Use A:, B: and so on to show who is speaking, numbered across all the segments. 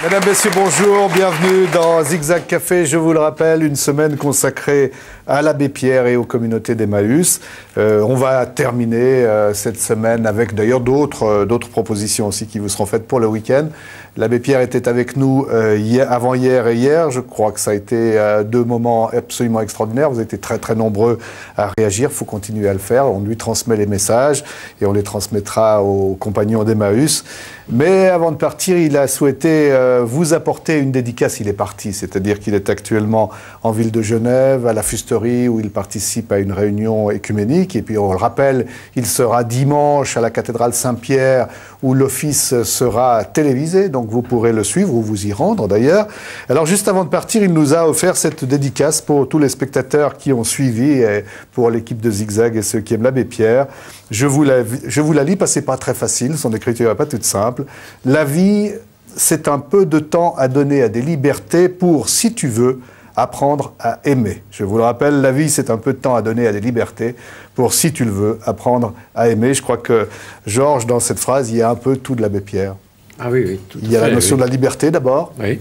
A: Mesdames, Messieurs, bonjour, bienvenue dans Zigzag Café. Je vous le rappelle, une semaine consacrée à l'abbé Pierre et aux communautés d'Emmaüs. On va terminer cette semaine avec d'ailleurs d'autres propositions aussi qui vous seront faites pour le week-end. L'abbé Pierre était avec nous avant-hier et hier. Je crois que ça a été deux moments absolument extraordinaires. Vous avez été très très nombreux à réagir. Il faut continuer à le faire. On lui transmet les messages et on les transmettra aux compagnons d'Emmaüs. Mais avant de partir, il a souhaité vous apporter une dédicace. Il est parti, c'est-à-dire qu'il est actuellement en ville de Genève, à la Fusterie, où il participe à une réunion écuménique. Et puis, on le rappelle, il sera dimanche à la cathédrale Saint-Pierre, où l'office sera télévisé. Donc, vous pourrez le suivre ou vous y rendre, d'ailleurs. Alors, juste avant de partir, il nous a offert cette dédicace pour tous les spectateurs qui ont suivi, et pour l'équipe de Zigzag et ceux qui aiment l'abbé Pierre. Je vous la lis parce que c'est pas très facile, son écriture n'est pas toute simple. La vie, c'est un peu de temps à donner à des libertés pour, si tu veux, apprendre à aimer. Je vous le rappelle, la vie, c'est un peu de temps à donner à des libertés pour, si tu le veux, apprendre à aimer. Je crois que, Georges, dans cette phrase, il y a un peu tout de l'abbé Pierre.
B: Ah oui, oui, tout à fait.
A: Il y a la notion de la liberté, d'abord.
B: Oui,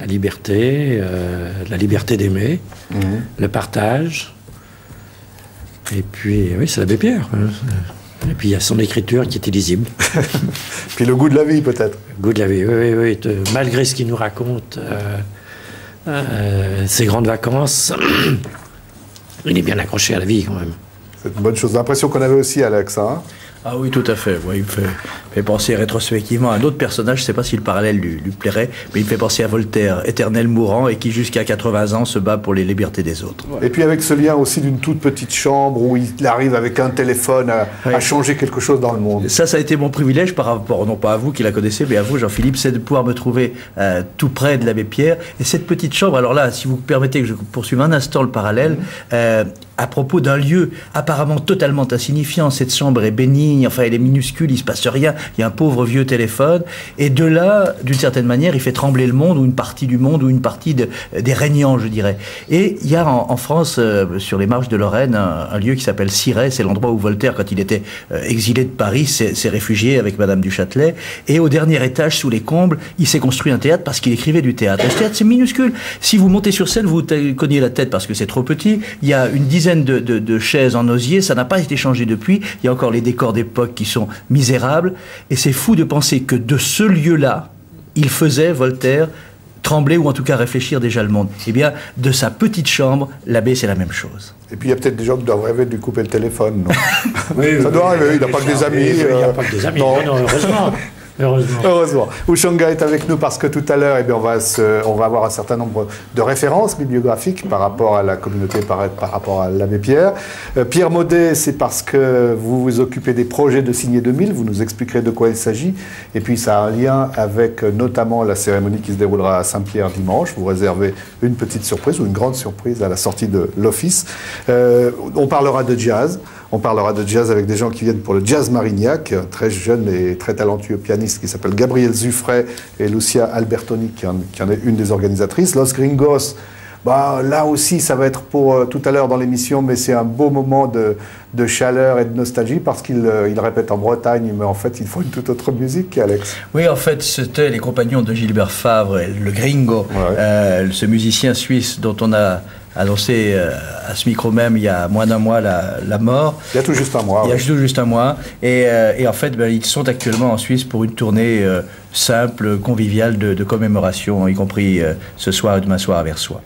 B: la liberté d'aimer, le partage. Et puis, oui, c'est l'abbé Pierre. Et puis, il y a son écriture qui était lisible.
A: Puis le goût de la vie, peut-être.
B: Le goût de la vie, oui. Malgré ce qu'il nous raconte, ses grandes vacances, il est bien accroché à la vie, quand même.
A: C'est une bonne chose. L'impression qu'on avait aussi, Alex, hein?
C: Ah oui, tout à fait. Ouais, il me fait penser rétrospectivement à un autre personnage, je ne sais pas si le parallèle lui plairait, mais il me fait penser à Voltaire, éternel mourant, et qui jusqu'à 80 ans se bat pour les libertés des autres.
A: Et puis avec ce lien aussi d'une toute petite chambre où il arrive avec un téléphone à changer quelque chose dans le monde.
C: Ça a été mon privilège par rapport, non pas à vous qui la connaissez, mais à vous, Jean-Philippe, c'est de pouvoir me trouver tout près de l'abbé Pierre. Et cette petite chambre, alors là, si vous permettez que je poursuive un instant le parallèle, à propos d'un lieu apparemment totalement insignifiant, cette chambre est bénigne, enfin elle est minuscule, il ne se passe rien, il y a un pauvre vieux téléphone, et de là, d'une certaine manière, il fait trembler le monde, ou une partie du monde, ou une partie des régnants, je dirais. Et il y a en France, sur les marges de Lorraine, un lieu qui s'appelle Cirey, c'est l'endroit où Voltaire, quand il était exilé de Paris, s'est réfugié avec Madame du Châtelet, et au dernier étage, sous les combles, il s'est construit un théâtre parce qu'il écrivait du théâtre. Et ce théâtre, c'est minuscule. Si vous montez sur scène, vous cognez la tête parce que c'est trop petit, il y a une dizaine de chaises en osier, ça n'a pas été changé depuis, il y a encore les décors d'époque qui sont misérables, et c'est fou de penser que de ce lieu-là, il faisait, Voltaire, trembler ou en tout cas réfléchir déjà le monde. Eh bien, de sa petite chambre, l'abbé, c'est la même chose.
A: Et puis il y a peut-être des gens qui doivent rêver de lui couper le téléphone, non?
B: Oui,
A: ça doit arriver, il n'a pas que des amis.
B: Il n'y a pas que des amis, non, heureusement.
A: Heureusement. Ouchanga est avec nous parce que tout à l'heure, on va avoir un certain nombre de références bibliographiques par rapport à la communauté, par rapport à l'abbé Pierre. Pierre Maudet, c'est parce que vous vous occupez des projets de Signé 2000, vous nous expliquerez de quoi il s'agit. Et puis ça a un lien avec notamment la cérémonie qui se déroulera à Saint-Pierre dimanche. Vous réservez une petite surprise ou une grande surprise à la sortie de l'office. On parlera de jazz. On parlera de jazz avec des gens qui viennent pour le Jazz Marignac, un très jeune et très talentueux pianiste qui s'appelle Gabriel Zuffray et Lucia Albertoni qui en est une des organisatrices. Los Gringos, là aussi ça va être pour tout à l'heure dans l'émission, mais c'est un beau moment de chaleur et de nostalgie parce qu'il répète en Bretagne, mais en fait il faut une toute autre musique, Alex.
C: Oui, en fait c'était les compagnons de Gilbert Favre, le Gringo, ce musicien suisse dont on a annoncé à ce micro même il y a moins d'un mois la mort.
A: Il y a tout juste un mois.
C: Il y a tout juste un mois. Et en fait, ils sont actuellement en Suisse pour une tournée simple, conviviale de commémoration, y compris ce soir et demain soir à Versoix.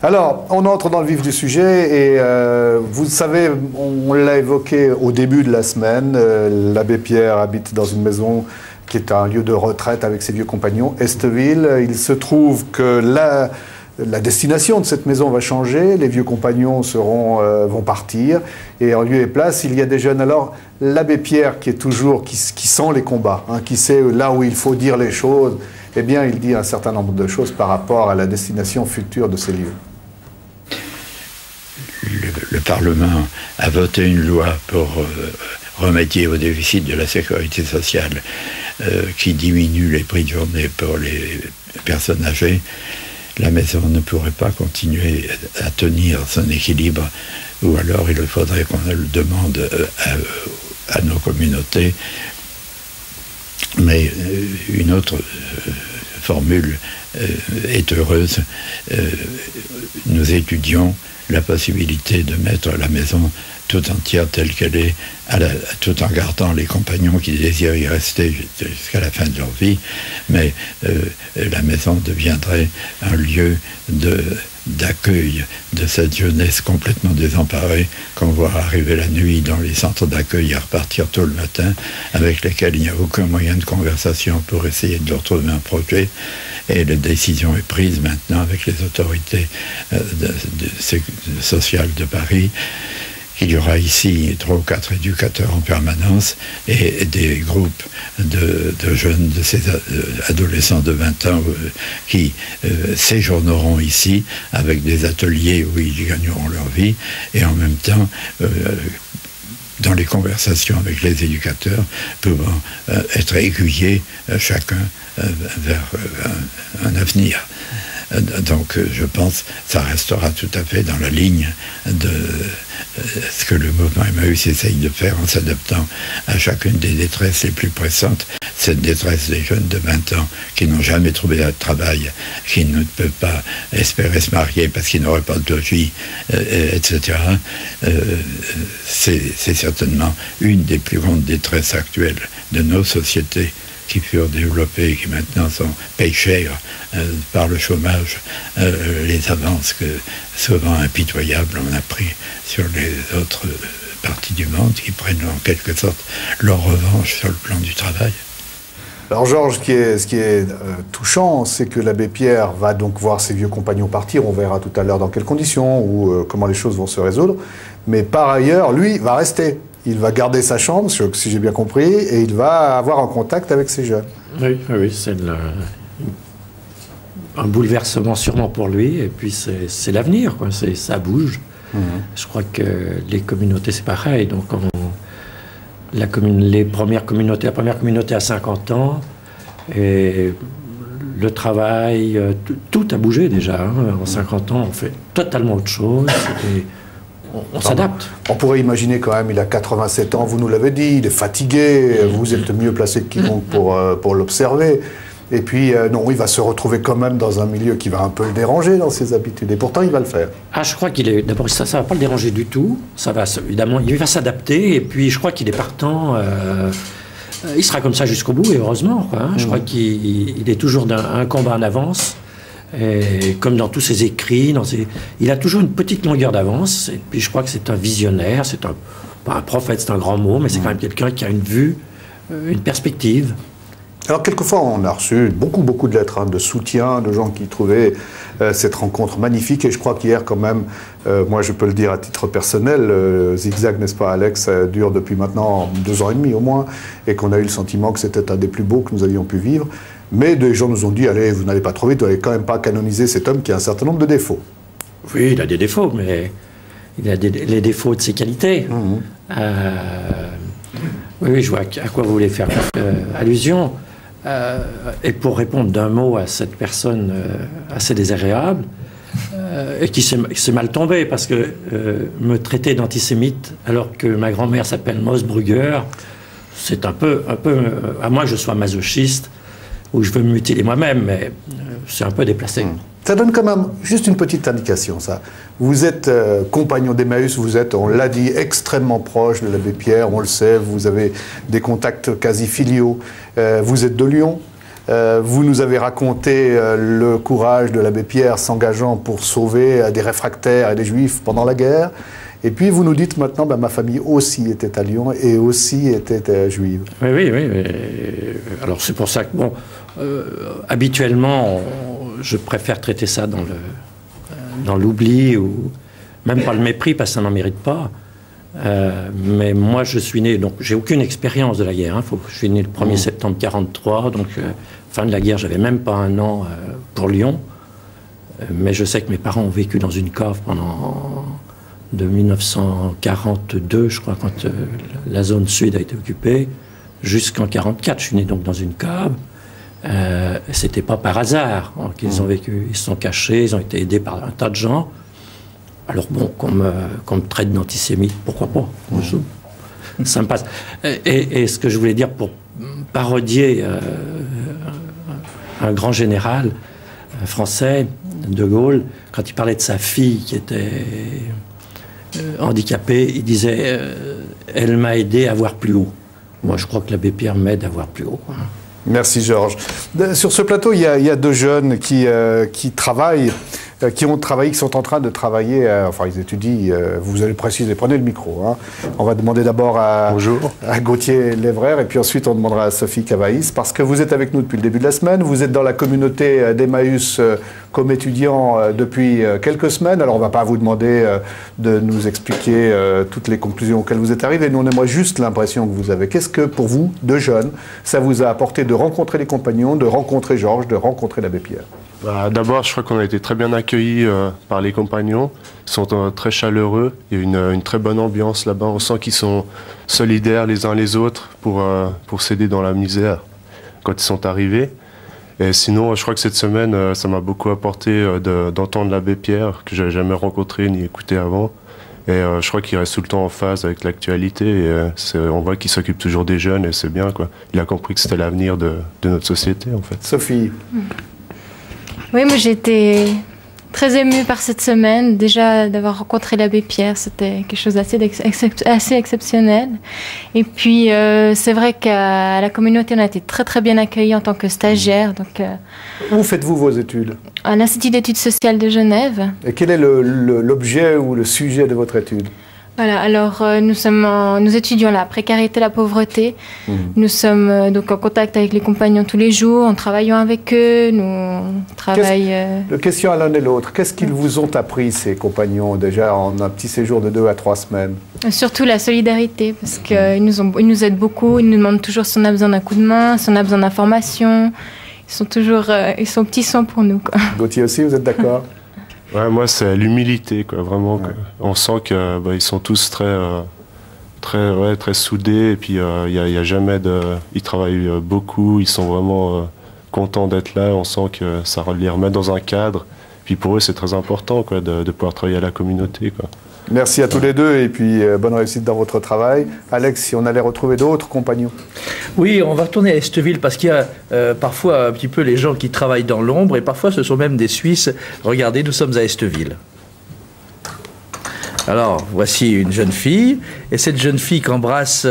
A: Alors, on entre dans le vif du sujet et vous savez, on l'a évoqué au début de la semaine, l'abbé Pierre habite dans une maison qui est un lieu de retraite avec ses vieux compagnons, Esteville. Il se trouve que la destination de cette maison va changer, les vieux compagnons vont partir, et en lieu et place, il y a des jeunes. Alors, l'abbé Pierre, qui sent les combats, qui sait là où il faut dire les choses, eh bien, il dit un certain nombre de choses par rapport à la destination future de ces lieux.
D: Le Parlement a voté une loi pour remédier au déficit de la sécurité sociale qui diminue les prix de journée pour les personnes âgées. La maison ne pourrait pas continuer à tenir son équilibre, ou alors il faudrait qu'on le demande à nos communautés. Mais une autre formule est heureuse. Nous étudions la possibilité de mettre la maison tout entière telle qu'elle est, tout en gardant les compagnons qui désirent y rester jusqu'à la fin de leur vie, mais la maison deviendrait un lieu d'accueil de cette jeunesse complètement désemparée qu'on voit arriver la nuit dans les centres d'accueil et repartir tôt le matin, avec lesquels il n'y a aucun moyen de conversation pour essayer de leur trouver un projet. Et la décision est prise maintenant avec les autorités sociales de Paris. Il y aura ici 3 ou 4 éducateurs en permanence et des groupes de jeunes, de ces adolescents de 20 ans qui séjourneront ici avec des ateliers où ils gagneront leur vie et en même temps dans les conversations avec les éducateurs pouvant être aiguillés chacun vers un avenir. Donc je pense que ça restera tout à fait dans la ligne de ce que le mouvement Emmaüs essaye de faire en s'adaptant à chacune des détresses les plus pressantes. Cette détresse des jeunes de 20 ans qui n'ont jamais trouvé de travail, qui ne peuvent pas espérer se marier parce qu'ils n'auraient pas de logis, etc. C'est certainement une des plus grandes détresses actuelles de nos sociétés qui furent développés, qui maintenant payent cher par le chômage, les avances que, souvent impitoyables, on a pris sur les autres parties du monde, qui prennent en quelque sorte leur revanche sur le plan du travail.
A: Alors Georges, ce qui est touchant, c'est que l'abbé Pierre va donc voir ses vieux compagnons partir, on verra tout à l'heure dans quelles conditions, ou comment les choses vont se résoudre, mais par ailleurs, lui, va rester. Il va garder sa chambre, si j'ai bien compris, et il va avoir un contact avec ces jeunes.
B: Oui, c'est un bouleversement sûrement pour lui, et puis c'est l'avenir, quoi. Ça bouge. Je crois que les communautés, c'est pareil. Donc, la première communauté à 50 ans, et le travail, tout a bougé déjà. En 50 ans, on fait totalement autre chose. Et on s'adapte.
A: On pourrait imaginer quand même, il a 87 ans, vous nous l'avez dit, il est fatigué, vous êtes mieux placé que quiconque pour l'observer. Et puis, non, il va se retrouver quand même dans un milieu qui va un peu le déranger dans ses habitudes. Et pourtant, il va le faire.
B: Ah, je crois qu'il est... D'abord, ça ne va pas le déranger du tout. Ça va, évidemment, il va s'adapter. Et puis, je crois qu'il est partant. Il sera comme ça jusqu'au bout, et heureusement, quoi, hein. Je crois qu'il est toujours un combat en avance. Et comme dans tous ses écrits, il a toujours une petite longueur d'avance. Et puis, je crois que c'est un visionnaire. Pas un prophète, c'est un grand mot, mais c'est quand même quelqu'un qui a une vue, une perspective.
A: Alors, quelquefois, on a reçu beaucoup de lettres de soutien, de gens qui trouvaient cette rencontre magnifique. Et je crois qu'hier, quand même, moi, je peux le dire à titre personnel, Zigzag, n'est-ce pas, Alex, dure depuis maintenant 2 ans et demi au moins, et qu'on a eu le sentiment que c'était un des plus beaux que nous avions pu vivre. Mais des gens nous ont dit, allez, vous n'allez pas trop vite, vous n'allez quand même pas canoniser cet homme qui a un certain nombre de défauts.
B: Oui, il a des défauts, mais il a les défauts de ses qualités. Oui, je vois à quoi vous voulez faire allusion. Et pour répondre d'un mot à cette personne assez désagréable, et qui s'est mal tombée, parce que me traiter d'antisémite alors que ma grand-mère s'appelle Mosbrugger, c'est un peu, à moins que je sois masochiste, ou je veux me mutiler moi-même, mais c'est un peu déplacé.
A: Ça donne quand même juste une petite indication, ça. Vous êtes compagnon d'Emmaüs, vous êtes, on l'a dit, extrêmement proche de l'abbé Pierre, on le sait, vous avez des contacts quasi filiaux. Vous êtes de Lyon. Vous nous avez raconté le courage de l'abbé Pierre s'engageant pour sauver des réfractaires et des juifs pendant la guerre. Et puis vous nous dites maintenant, ma famille aussi était à Lyon et aussi était juive.
B: Oui. Alors c'est pour ça que, habituellement, je préfère traiter ça dans l'oubli, ou même pas le mépris, parce que ça n'en mérite pas. Mais moi, je suis né, donc j'ai aucune expérience de la guerre. Je suis né le 1er septembre 1943, donc fin de la guerre, j'avais même pas 1 an pour Lyon. Mais je sais que mes parents ont vécu dans une cave de 1942, je crois, quand la zone sud a été occupée, jusqu'en 1944. Je suis né donc dans une cave. C'était pas par hasard qu'ils ont vécu. Ils se sont cachés, ils ont été aidés par un tas de gens. Alors bon, qu'on me traite d'antisémite, pourquoi pas, ça me passe. Et ce que je voulais dire pour parodier un grand général français, De Gaulle, quand il parlait de sa fille qui était handicapée, il disait elle m'a aidé à voir plus haut. Moi, je crois que l'abbé Pierre m'aide à voir plus haut.
A: Merci Georges. Sur ce plateau, il y a deux jeunes qui travaillent, qui sont en train de travailler, enfin ils étudient, vous allez préciser, prenez le micro. Hein. On va demander d'abord à Gauthier Lévraire et puis ensuite on demandera à Sophie Cavaïs, parce que vous êtes avec nous depuis le début de la semaine, vous êtes dans la communauté d'Emmaüs comme étudiant depuis quelques semaines, alors on ne va pas vous demander de nous expliquer toutes les conclusions auxquelles vous êtes arrivés, nous on aimerait juste l'impression que vous avez. Qu'est-ce que pour vous, deux jeunes, ça vous a apporté de rencontrer les compagnons, de rencontrer Georges, de rencontrer l'abbé Pierre?
E: D'abord, je crois qu'on a été très bien accueillis par les compagnons. Ils sont très chaleureux. Il y a une très bonne ambiance là-bas. On sent qu'ils sont solidaires les uns les autres pour s'aider dans la misère quand ils sont arrivés. Et sinon, je crois que cette semaine, ça m'a beaucoup apporté d'entendre l'abbé Pierre, que je n'avais jamais rencontré ni écouté avant. Et je crois qu'il reste tout le temps en phase avec l'actualité. Et on voit qu'il s'occupe toujours des jeunes et c'est bien, quoi. Il a compris que c'était l'avenir de notre société, en fait.
A: Sophie.
F: Oui, moi j'ai été très émue par cette semaine. Déjà d'avoir rencontré l'abbé Pierre, c'était quelque chose d'assez assez exceptionnel. Et puis c'est vrai qu'à la communauté, on a été très très bien accueillis en tant que stagiaires. Donc,
A: où faites-vous vos études?
F: À l'Institut d'études sociales de Genève.
A: Et quel est l'objet ou le sujet de votre étude?
F: Voilà, alors nous étudions la précarité, la pauvreté. Nous sommes donc en contact avec les compagnons tous les jours, en travaillant avec eux, nous travaillons...
A: Question à l'un et l'autre, qu'est-ce qu'ils vous ont appris, ces compagnons, déjà en un petit séjour de 2 à 3 semaines?
F: Surtout la solidarité, parce qu'ils nous aident beaucoup, ils nous demandent toujours si on a besoin d'un coup de main, si on a besoin d'informations. Ils sont petits soins pour nous, quoi.
A: Gauthier aussi, vous êtes d'accord?
E: Ouais, moi, c'est l'humilité, quoi, vraiment. Ouais. On sent qu'ils sont tous très soudés, et puis il y a jamais ils travaillent beaucoup, ils sont vraiment contents d'être là. On sent que ça les remet dans un cadre. Puis pour eux, c'est très important, quoi, de pouvoir travailler à la communauté, quoi.
A: Merci à tous les deux et puis bonne réussite dans votre travail. Alex, si on allait retrouver d'autres compagnons?
C: Oui, on va retourner à Esteville parce qu'il y a parfois un petit peu les gens qui travaillent dans l'ombre et parfois ce sont même des Suisses. Regardez, nous sommes à Esteville. Alors, voici une jeune fille, et cette jeune fille qu'embrasse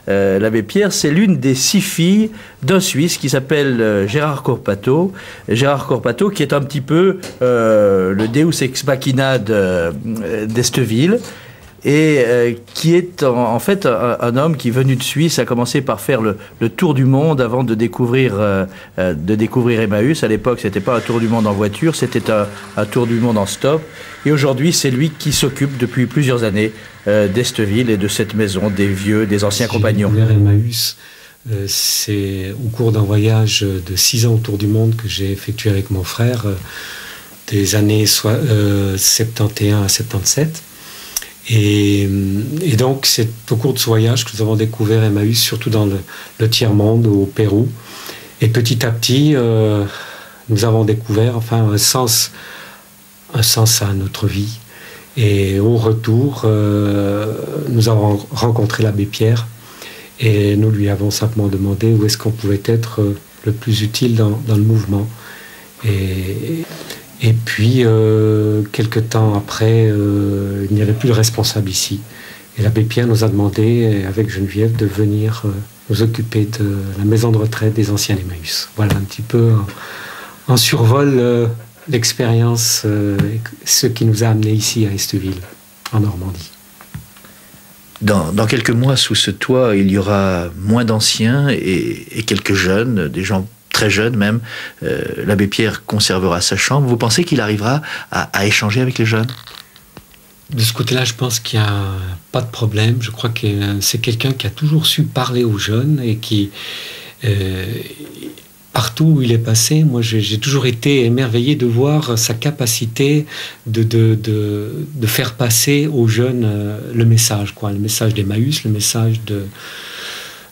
C: l'abbé Pierre, c'est l'une des 6 filles d'un Suisse qui s'appelle Gérard Corpato. Gérard Corpato qui est un petit peu le Deus ex machina d'Esteville, et qui est en fait un homme qui, venu de Suisse, a commencé par faire le tour du monde avant de découvrir Emmaüs. À l'époque, c'était pas un tour du monde en voiture, c'était un tour du monde en stop. Et aujourd'hui, c'est lui qui s'occupe depuis plusieurs années d'Esteville et de cette maison des anciens compagnons.
G: J'ai découvert Emmaüs, c'est au cours d'un voyage de 6 ans autour du monde que j'ai effectué avec mon frère, des années 71 à 77. Et donc, c'est au cours de ce voyage que nous avons découvert Emmaüs, surtout dans le tiers-monde, au Pérou. Et petit à petit, nous avons découvert un sens à notre vie. Et au retour, nous avons rencontré l'abbé Pierre et nous lui avons simplement demandé où est-ce qu'on pouvait être le plus utile dans le mouvement. Et puis, quelque temps après, il n'y avait plus de responsable ici. Et l'abbé Pierre nous a demandé, avec Geneviève, de venir nous occuper de la maison de retraite des anciens Emmaüs. Voilà un petit peu en survol l'expérience, ce qui nous a amenés ici à Esteville, en Normandie.
C: Dans quelques mois, sous ce toit, il y aura moins d'anciens et quelques jeunes, des gens très jeunes même. L'abbé Pierre conservera sa chambre. Vous pensez qu'il arrivera à échanger avec les jeunes?
G: De ce côté-là, je pense qu'il n'y a pas de problème. Je crois que c'est quelqu'un qui a toujours su parler aux jeunes et qui, partout où il est passé, moi j'ai toujours été émerveillé de voir sa capacité de faire passer aux jeunes le message d'Emmaüs, le message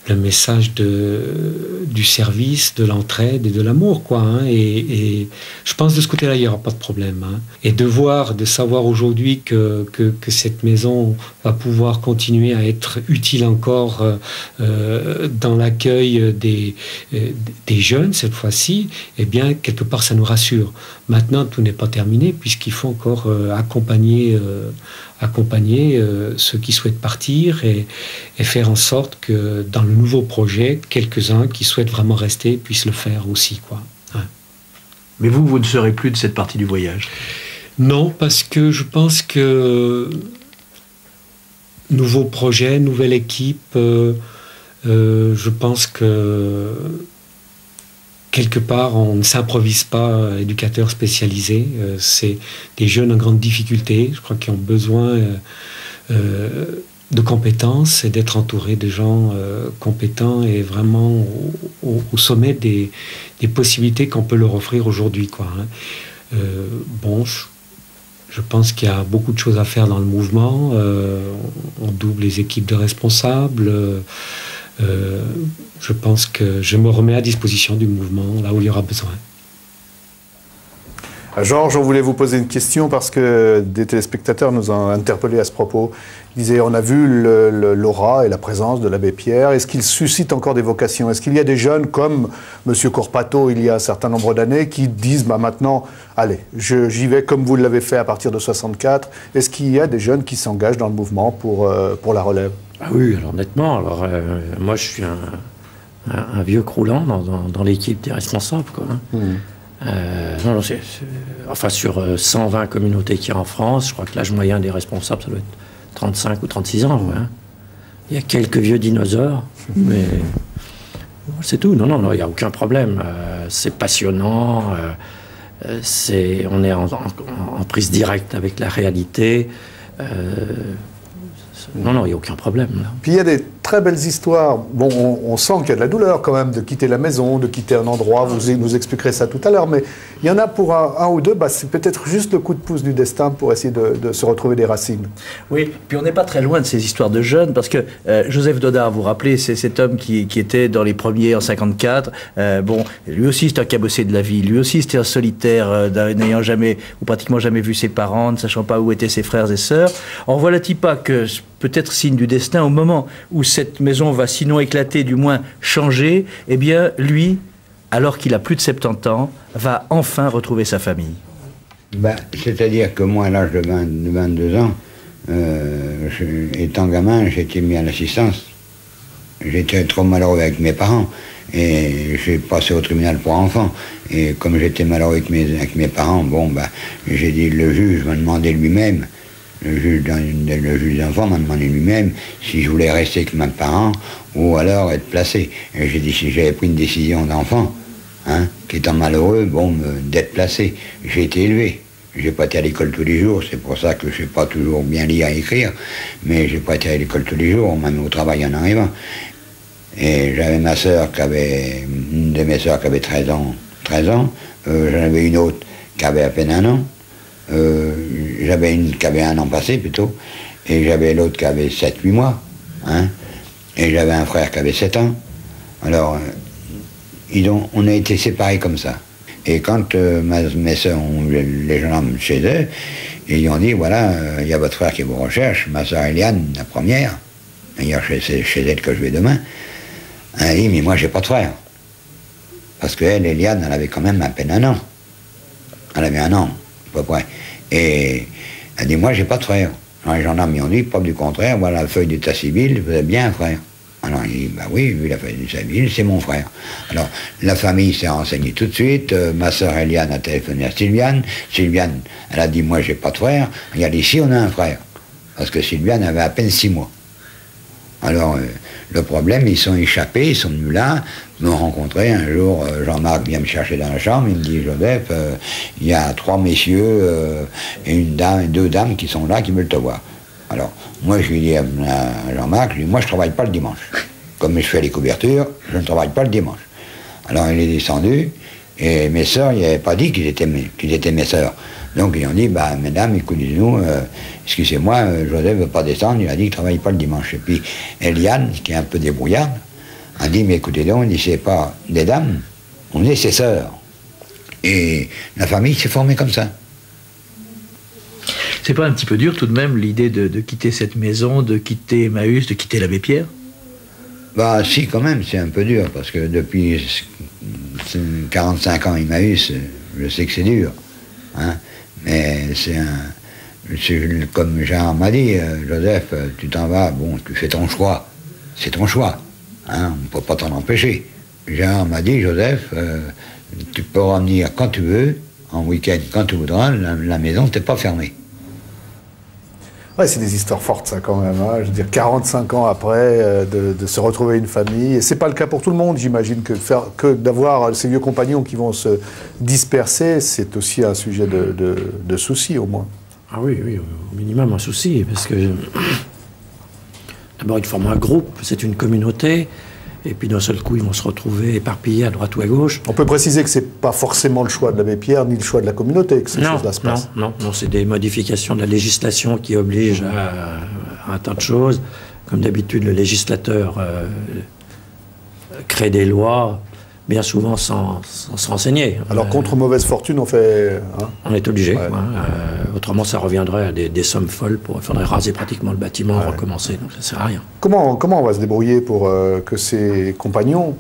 G: le message du service, de l'entraide et de l'amour, quoi. Hein. Et je pense de ce côté-là, il n'y aura pas de problème. Hein. Et de savoir aujourd'hui que cette maison va pouvoir continuer à être utile encore dans l'accueil des jeunes, cette fois-ci, eh bien, quelque part, ça nous rassure. Maintenant, tout n'est pas terminé, puisqu'il faut encore accompagner ceux qui souhaitent partir et faire en sorte que dans le nouveau projet, quelques-uns qui souhaitent vraiment rester puissent le faire aussi, quoi. Ouais.
C: Mais vous ne serez plus de cette partie du voyage?
G: Non, parce que je pense que nouveau projet, nouvelle équipe, je pense que quelque part, on ne s'improvise pas éducateur spécialisé. C'est des jeunes en grande difficulté, je crois, qui ont besoin de compétences et d'être entourés de gens compétents et vraiment au sommet des possibilités qu'on peut leur offrir aujourd'hui, quoi. Hein. Je pense qu'il y a beaucoup de choses à faire dans le mouvement. On double les équipes de responsables. Je pense que je me remets à disposition du mouvement, là où il y aura besoin.
A: Georges, on voulait vous poser une question parce que des téléspectateurs nous ont interpellés à ce propos. Ils disaient, on a vu l'aura et la présence de l'abbé Pierre. Est-ce qu'il suscite encore des vocations? Est-ce qu'il y a des jeunes comme M. Corpato, il y a un certain nombre d'années, qui disent, maintenant, allez, j'y vais comme vous l'avez fait à partir de 64. Est-ce qu'il y a des jeunes qui s'engagent dans le mouvement pour la relève?
B: Ah oui, alors honnêtement, moi je suis un vieux croulant dans l'équipe des responsables, quoi. Non, enfin, sur 120 communautés qu'il y a en France, je crois que l'âge moyen des responsables, ça doit être 35 ou 36 ans. Ouais. Il y a quelques vieux dinosaures, mais c'est tout. Non, il n'y a aucun problème. C'est passionnant. On est en prise directe avec la réalité. Non, il n'y a aucun problème. Là.
A: Puis il y a des très belles histoires. Bon, on sent qu'il y a de la douleur quand même de quitter la maison, de quitter un endroit. Vous nous expliquerez ça tout à l'heure. Mais il y en a pour un ou deux, c'est peut-être juste le coup de pouce du destin pour essayer de se retrouver des racines.
C: Oui, puis on n'est pas très loin de ces histoires de jeunes, parce que Joseph Dodard, vous vous rappelez, c'est cet homme qui était dans les premiers en 54. Lui aussi c'est un cabossé de la vie. Lui aussi c'était un solitaire, n'ayant jamais ou pratiquement jamais vu ses parents, ne sachant pas où étaient ses frères et sœurs. En voilà-t-il pas que peut-être signe du destin, au moment où cette maison va sinon éclater, du moins changer, eh bien lui, alors qu'il a plus de 70 ans, va enfin retrouver sa famille.
H: C'est-à-dire que moi, à l'âge de 22 ans, étant gamin, j'ai été mis à l'assistance. J'étais trop malheureux avec mes parents et j'ai passé au tribunal pour enfants. Et comme j'étais malheureux avec mes parents, j'ai dit, le juge m'a demandé lui-même, le juge d'enfant m'a demandé lui-même si je voulais rester avec mes parents ou alors être placé. Et j'ai dit si j'avais pris une décision d'enfant, qui étant malheureux, d'être placé. J'ai été élevé. J'ai pas été à l'école tous les jours, c'est pour ça que je sais pas toujours bien lire et écrire, mais j'ai pas été à l'école tous les jours, même au travail en arrivant. Et j'avais une de mes sœurs qui avait 13 ans. J'en avais une autre qui avait à peine 1 an. J'avais une qui avait 1 an passé plutôt, et j'avais l'autre qui avait 7-8 mois, et j'avais un frère qui avait 7 ans. Alors, on a été séparés comme ça. Et quand mes soeurs ont eu les gendarmes chez eux, ils ont dit, voilà, il y a votre frère qui vous recherche, ma soeur Eliane, la première, d'ailleurs c'est chez elle que je vais demain, elle a dit, mais moi j'ai pas de frère. Parce qu'elle, Eliane, elle avait quand même à peine 1 an. Elle avait 1 an, à peu près. Et elle dit, moi j'ai pas de frère. Alors les gendarmes m'ont dit, pas du contraire, voilà la feuille d'état civil, vous avez bien un frère. Alors il dit, oui, vu la feuille d'état civil, c'est mon frère. Alors la famille s'est renseignée tout de suite, ma soeur Eliane a téléphoné à Sylviane. Sylviane, elle a dit, moi j'ai pas de frère. Regarde ici, on a un frère. Parce que Sylviane avait à peine 6 mois. Alors, le problème, ils sont échappés, ils sont venus là, m'ont rencontré un jour, Jean-Marc vient me chercher dans la chambre, il me dit, Joseph, il y a 3 messieurs et une dame, et 2 dames qui sont là, qui veulent te voir. Alors, moi, je lui dis à Jean-Marc, moi, je ne travaille pas le dimanche. Comme je fais les couvertures, je ne travaille pas le dimanche. Alors, il est descendu, et mes sœurs, il n'avait pas dit qu'ils étaient mes sœurs. Donc ils ont dit, mesdames, écoutez-nous, excusez-moi, Joseph ne veut pas descendre, il a dit qu'il ne travaille pas le dimanche. Et puis Eliane, qui est un peu débrouillarde, a dit, mais écoutez donc, on dit, c'est pas des dames, on est ses sœurs. Et la famille s'est formée comme ça.
C: C'est pas un petit peu dur tout de même l'idée de quitter cette maison, de quitter Emmaüs, de quitter l'abbé Pierre?
H: Bah si, quand même, c'est un peu dur, parce que depuis 45 ans Emmaüs, je sais que c'est dur. Hein, mais comme Jean m'a dit, Joseph, tu t'en vas, bon, tu fais ton choix. C'est ton choix. Hein, on ne peut pas t'en empêcher. Jean m'a dit, Joseph, tu peux revenir quand tu veux, en week-end quand tu voudras, la maison t'es pas fermée.
A: Ouais, c'est des histoires fortes, ça, quand même. Hein. Je veux dire, 45 ans après, de se retrouver une famille. Et c'est pas le cas pour tout le monde, j'imagine, que d'avoir ces vieux compagnons qui vont se disperser, c'est aussi un sujet de souci, au moins.
B: Ah oui, oui, au minimum un souci, parce que d'abord, ils forment un groupe, c'est une communauté, et puis d'un seul coup, ils vont se retrouver éparpillés à droite ou à gauche.
A: On peut préciser que c'est pas forcément le choix de l'abbé Pierre, ni le choix de la communauté que ces choses-là se passent.
B: Non, c'est des modifications de la législation qui obligent à un tas de choses. Comme d'habitude, le législateur crée des lois, bien souvent sans se renseigner.
A: Alors, contre mauvaise fortune, on fait... Hein,
B: on est obligé.
A: Ouais.
B: Autrement, ça reviendrait à des sommes folles. Il faudrait raser pratiquement le bâtiment, recommencer. Donc, ça ne sert à rien.
A: Comment on va se débrouiller pour que ces compagnons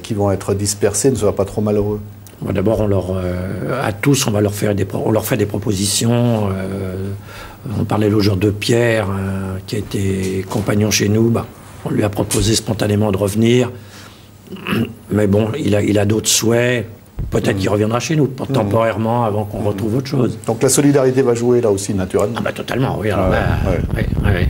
A: qui vont être dispersés ne soient pas trop malheureux?
B: Bon, d'abord, à tous, on leur fait des propositions. On parlait l'autre jour de Pierre, qui a été compagnon chez nous. On lui a proposé spontanément de revenir. Mais bon, il a d'autres souhaits. Peut-être qu'il reviendra chez nous, temporairement, avant qu'on retrouve autre chose.
A: Donc la solidarité va jouer là aussi, naturellement.
B: Ah bah totalement, oui. Alors,
A: ouais.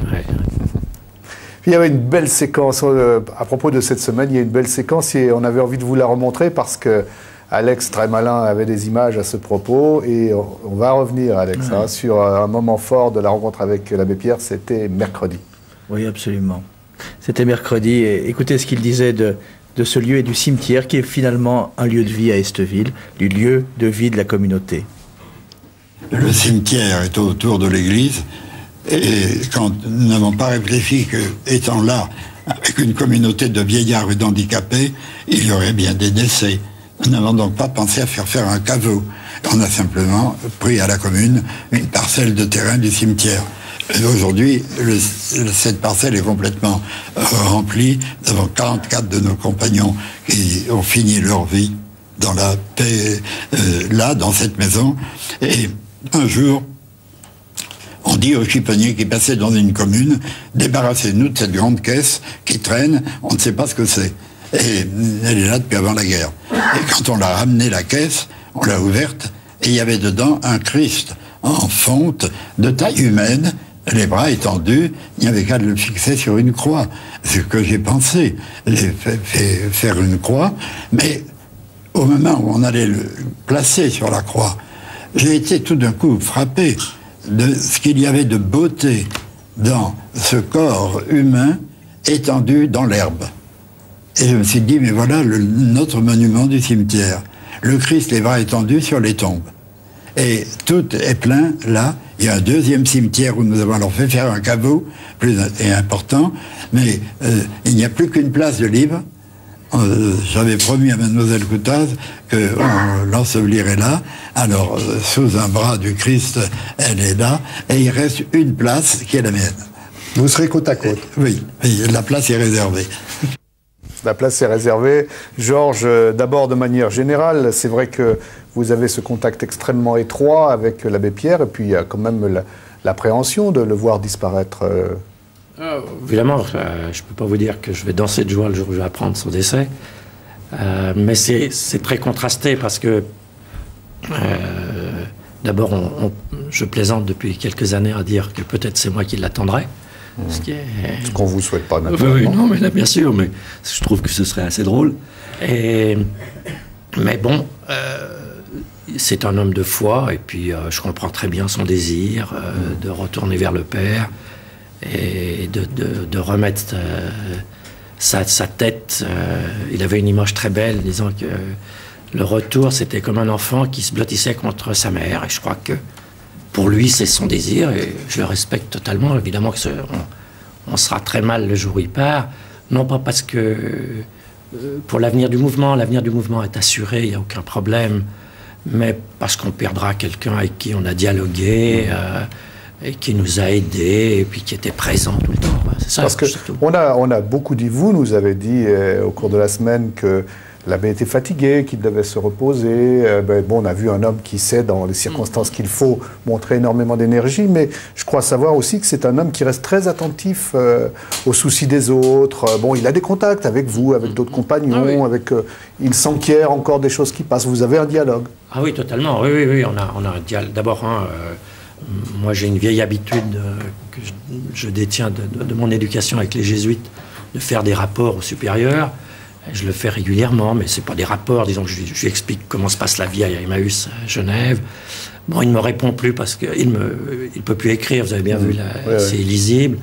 B: Puis
A: il y avait une belle séquence, à propos de cette semaine, il y a une belle séquence et on avait envie de vous la remontrer parce que Alex, très malin, avait des images à ce propos et on va revenir, Alex, sur un moment fort de la rencontre avec l'abbé Pierre, c'était mercredi.
C: Oui, absolument. C'était mercredi et écoutez ce qu'il disait de ce lieu et du cimetière qui est finalement un lieu de vie à Esteville, du lieu de vie de la communauté.
D: Le cimetière est autour de l'église et quand nous n'avons pas réfléchi que, étant là, avec une communauté de vieillards et d'handicapés, il y aurait bien des décès. Nous n'avons donc pas pensé à faire un caveau. On a simplement pris à la commune une parcelle de terrain du cimetière. Aujourd'hui, cette parcelle est complètement remplie. Nous avons 44 de nos compagnons qui ont fini leur vie dans la paix, là, dans cette maison. Et un jour, on dit aux chiffonniers qui passaient dans une commune, débarrassez-nous de cette grande caisse qui traîne, on ne sait pas ce que c'est. Et elle est là depuis avant la guerre. Et quand on l'a ramené, la caisse, on l'a ouverte, et il y avait dedans un Christ en fonte de taille humaine, les bras étendus, il n'y avait qu'à le fixer sur une croix. C'est ce que j'ai pensé, faire une croix, mais au moment où on allait le placer sur la croix, j'ai été tout d'un coup frappé de ce qu'il y avait de beauté dans ce corps humain étendu dans l'herbe. Et je me suis dit, mais voilà notre monument du cimetière. Le Christ, les bras étendus sur les tombes. Et tout est plein, là. Il y a un deuxième cimetière où nous avons alors fait faire un caveau, plus important, mais il n'y a plus qu'une place de libre. J'avais promis à Mademoiselle Coutaz qu'on l'ensevelirait là. Alors, sous un bras du Christ, elle est là, et il reste une place qui est la mienne.
A: Vous serez côte à côte.
D: Oui, la place est réservée.
A: La place est réservée. Georges, d'abord de manière générale, c'est vrai que vous avez ce contact extrêmement étroit avec l'abbé Pierre, et puis il y a quand même l'appréhension de le voir disparaître.
B: Évidemment, je ne peux pas vous dire que je vais danser de joie le jour où je vais apprendre son décès, mais c'est très contrasté parce que d'abord, je plaisante depuis quelques années à dire que peut-être c'est moi qui l'attendrai.
A: Ce qu'on ne vous souhaite pas naturellement.
B: Oui, non, mais là, bien sûr, mais je trouve que ce serait assez drôle. Mais bon, c'est un homme de foi, et puis je comprends très bien son désir de retourner vers le Père et de remettre sa tête. Il avait une image très belle, disant que le retour, c'était comme un enfant qui se blottissait contre sa mère, et je crois que pour lui, c'est son désir, et je le respecte totalement. Évidemment que on sera très mal le jour où il part. Non pas parce que pour l'avenir du mouvement est assuré, il n'y a aucun problème, mais parce qu'on perdra quelqu'un avec qui on a dialogué, et qui nous a aidés, et puis qui était présent tout le temps. C'est ça,
A: parce que on a beaucoup dit, vous nous avez dit au cours de la semaine que l'abbé était fatigué, qu'il devait se reposer. On a vu un homme qui sait, dans les circonstances qu'il faut, montrer énormément d'énergie, mais je crois savoir aussi que c'est un homme qui reste très attentif aux soucis des autres. Il a des contacts avec vous, avec d'autres compagnons, il s'enquiert encore des choses qui passent. Vous avez un dialogue.
B: Ah oui, totalement. Oui, on a un dialogue. D'abord, moi j'ai une vieille habitude que je détiens de mon éducation avec les jésuites, de faire des rapports aux supérieurs. Je le fais régulièrement, mais ce n'est pas des rapports. Disons que je lui explique comment se passe la vie à Emmaüs, à Genève. Bon, il ne me répond plus parce qu'il ne peut plus écrire. Vous avez bien vu, c'est illisible.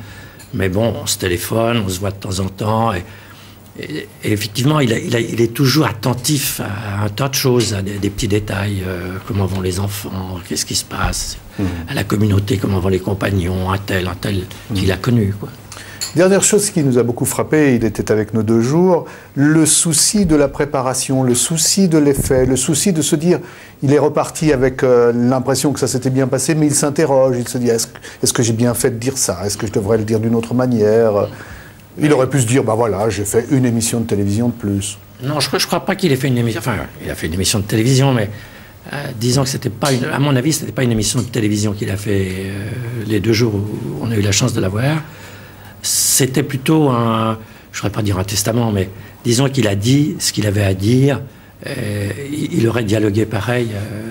B: Mais bon, on se téléphone, on se voit de temps en temps. Et effectivement, il est toujours attentif à un tas de choses, à des petits détails. Comment vont les enfants, qu'est-ce qui se passe, à la communauté, comment vont les compagnons, un tel qu'il a connu, quoi.
A: Dernière chose qui nous a beaucoup frappé, il était avec nous 2 jours, le souci de la préparation, le souci de l'effet, le souci de se dire, il est reparti avec l'impression que ça s'était bien passé, mais il s'interroge, il se dit, est-ce que j'ai bien fait de dire ça? Est-ce que je devrais le dire d'une autre manière? Il aurait pu se dire, j'ai fait une émission de télévision de plus.
B: Non, je ne crois pas qu'il ait fait une émission, enfin, il a fait une émission de télévision, mais disons que c'était pas, à mon avis, ce n'était pas une émission de télévision qu'il a fait les 2 jours où on a eu la chance de la voir. C'était plutôt je ne voudrais pas dire un testament, mais disons qu'il a dit ce qu'il avait à dire. Il aurait dialogué pareil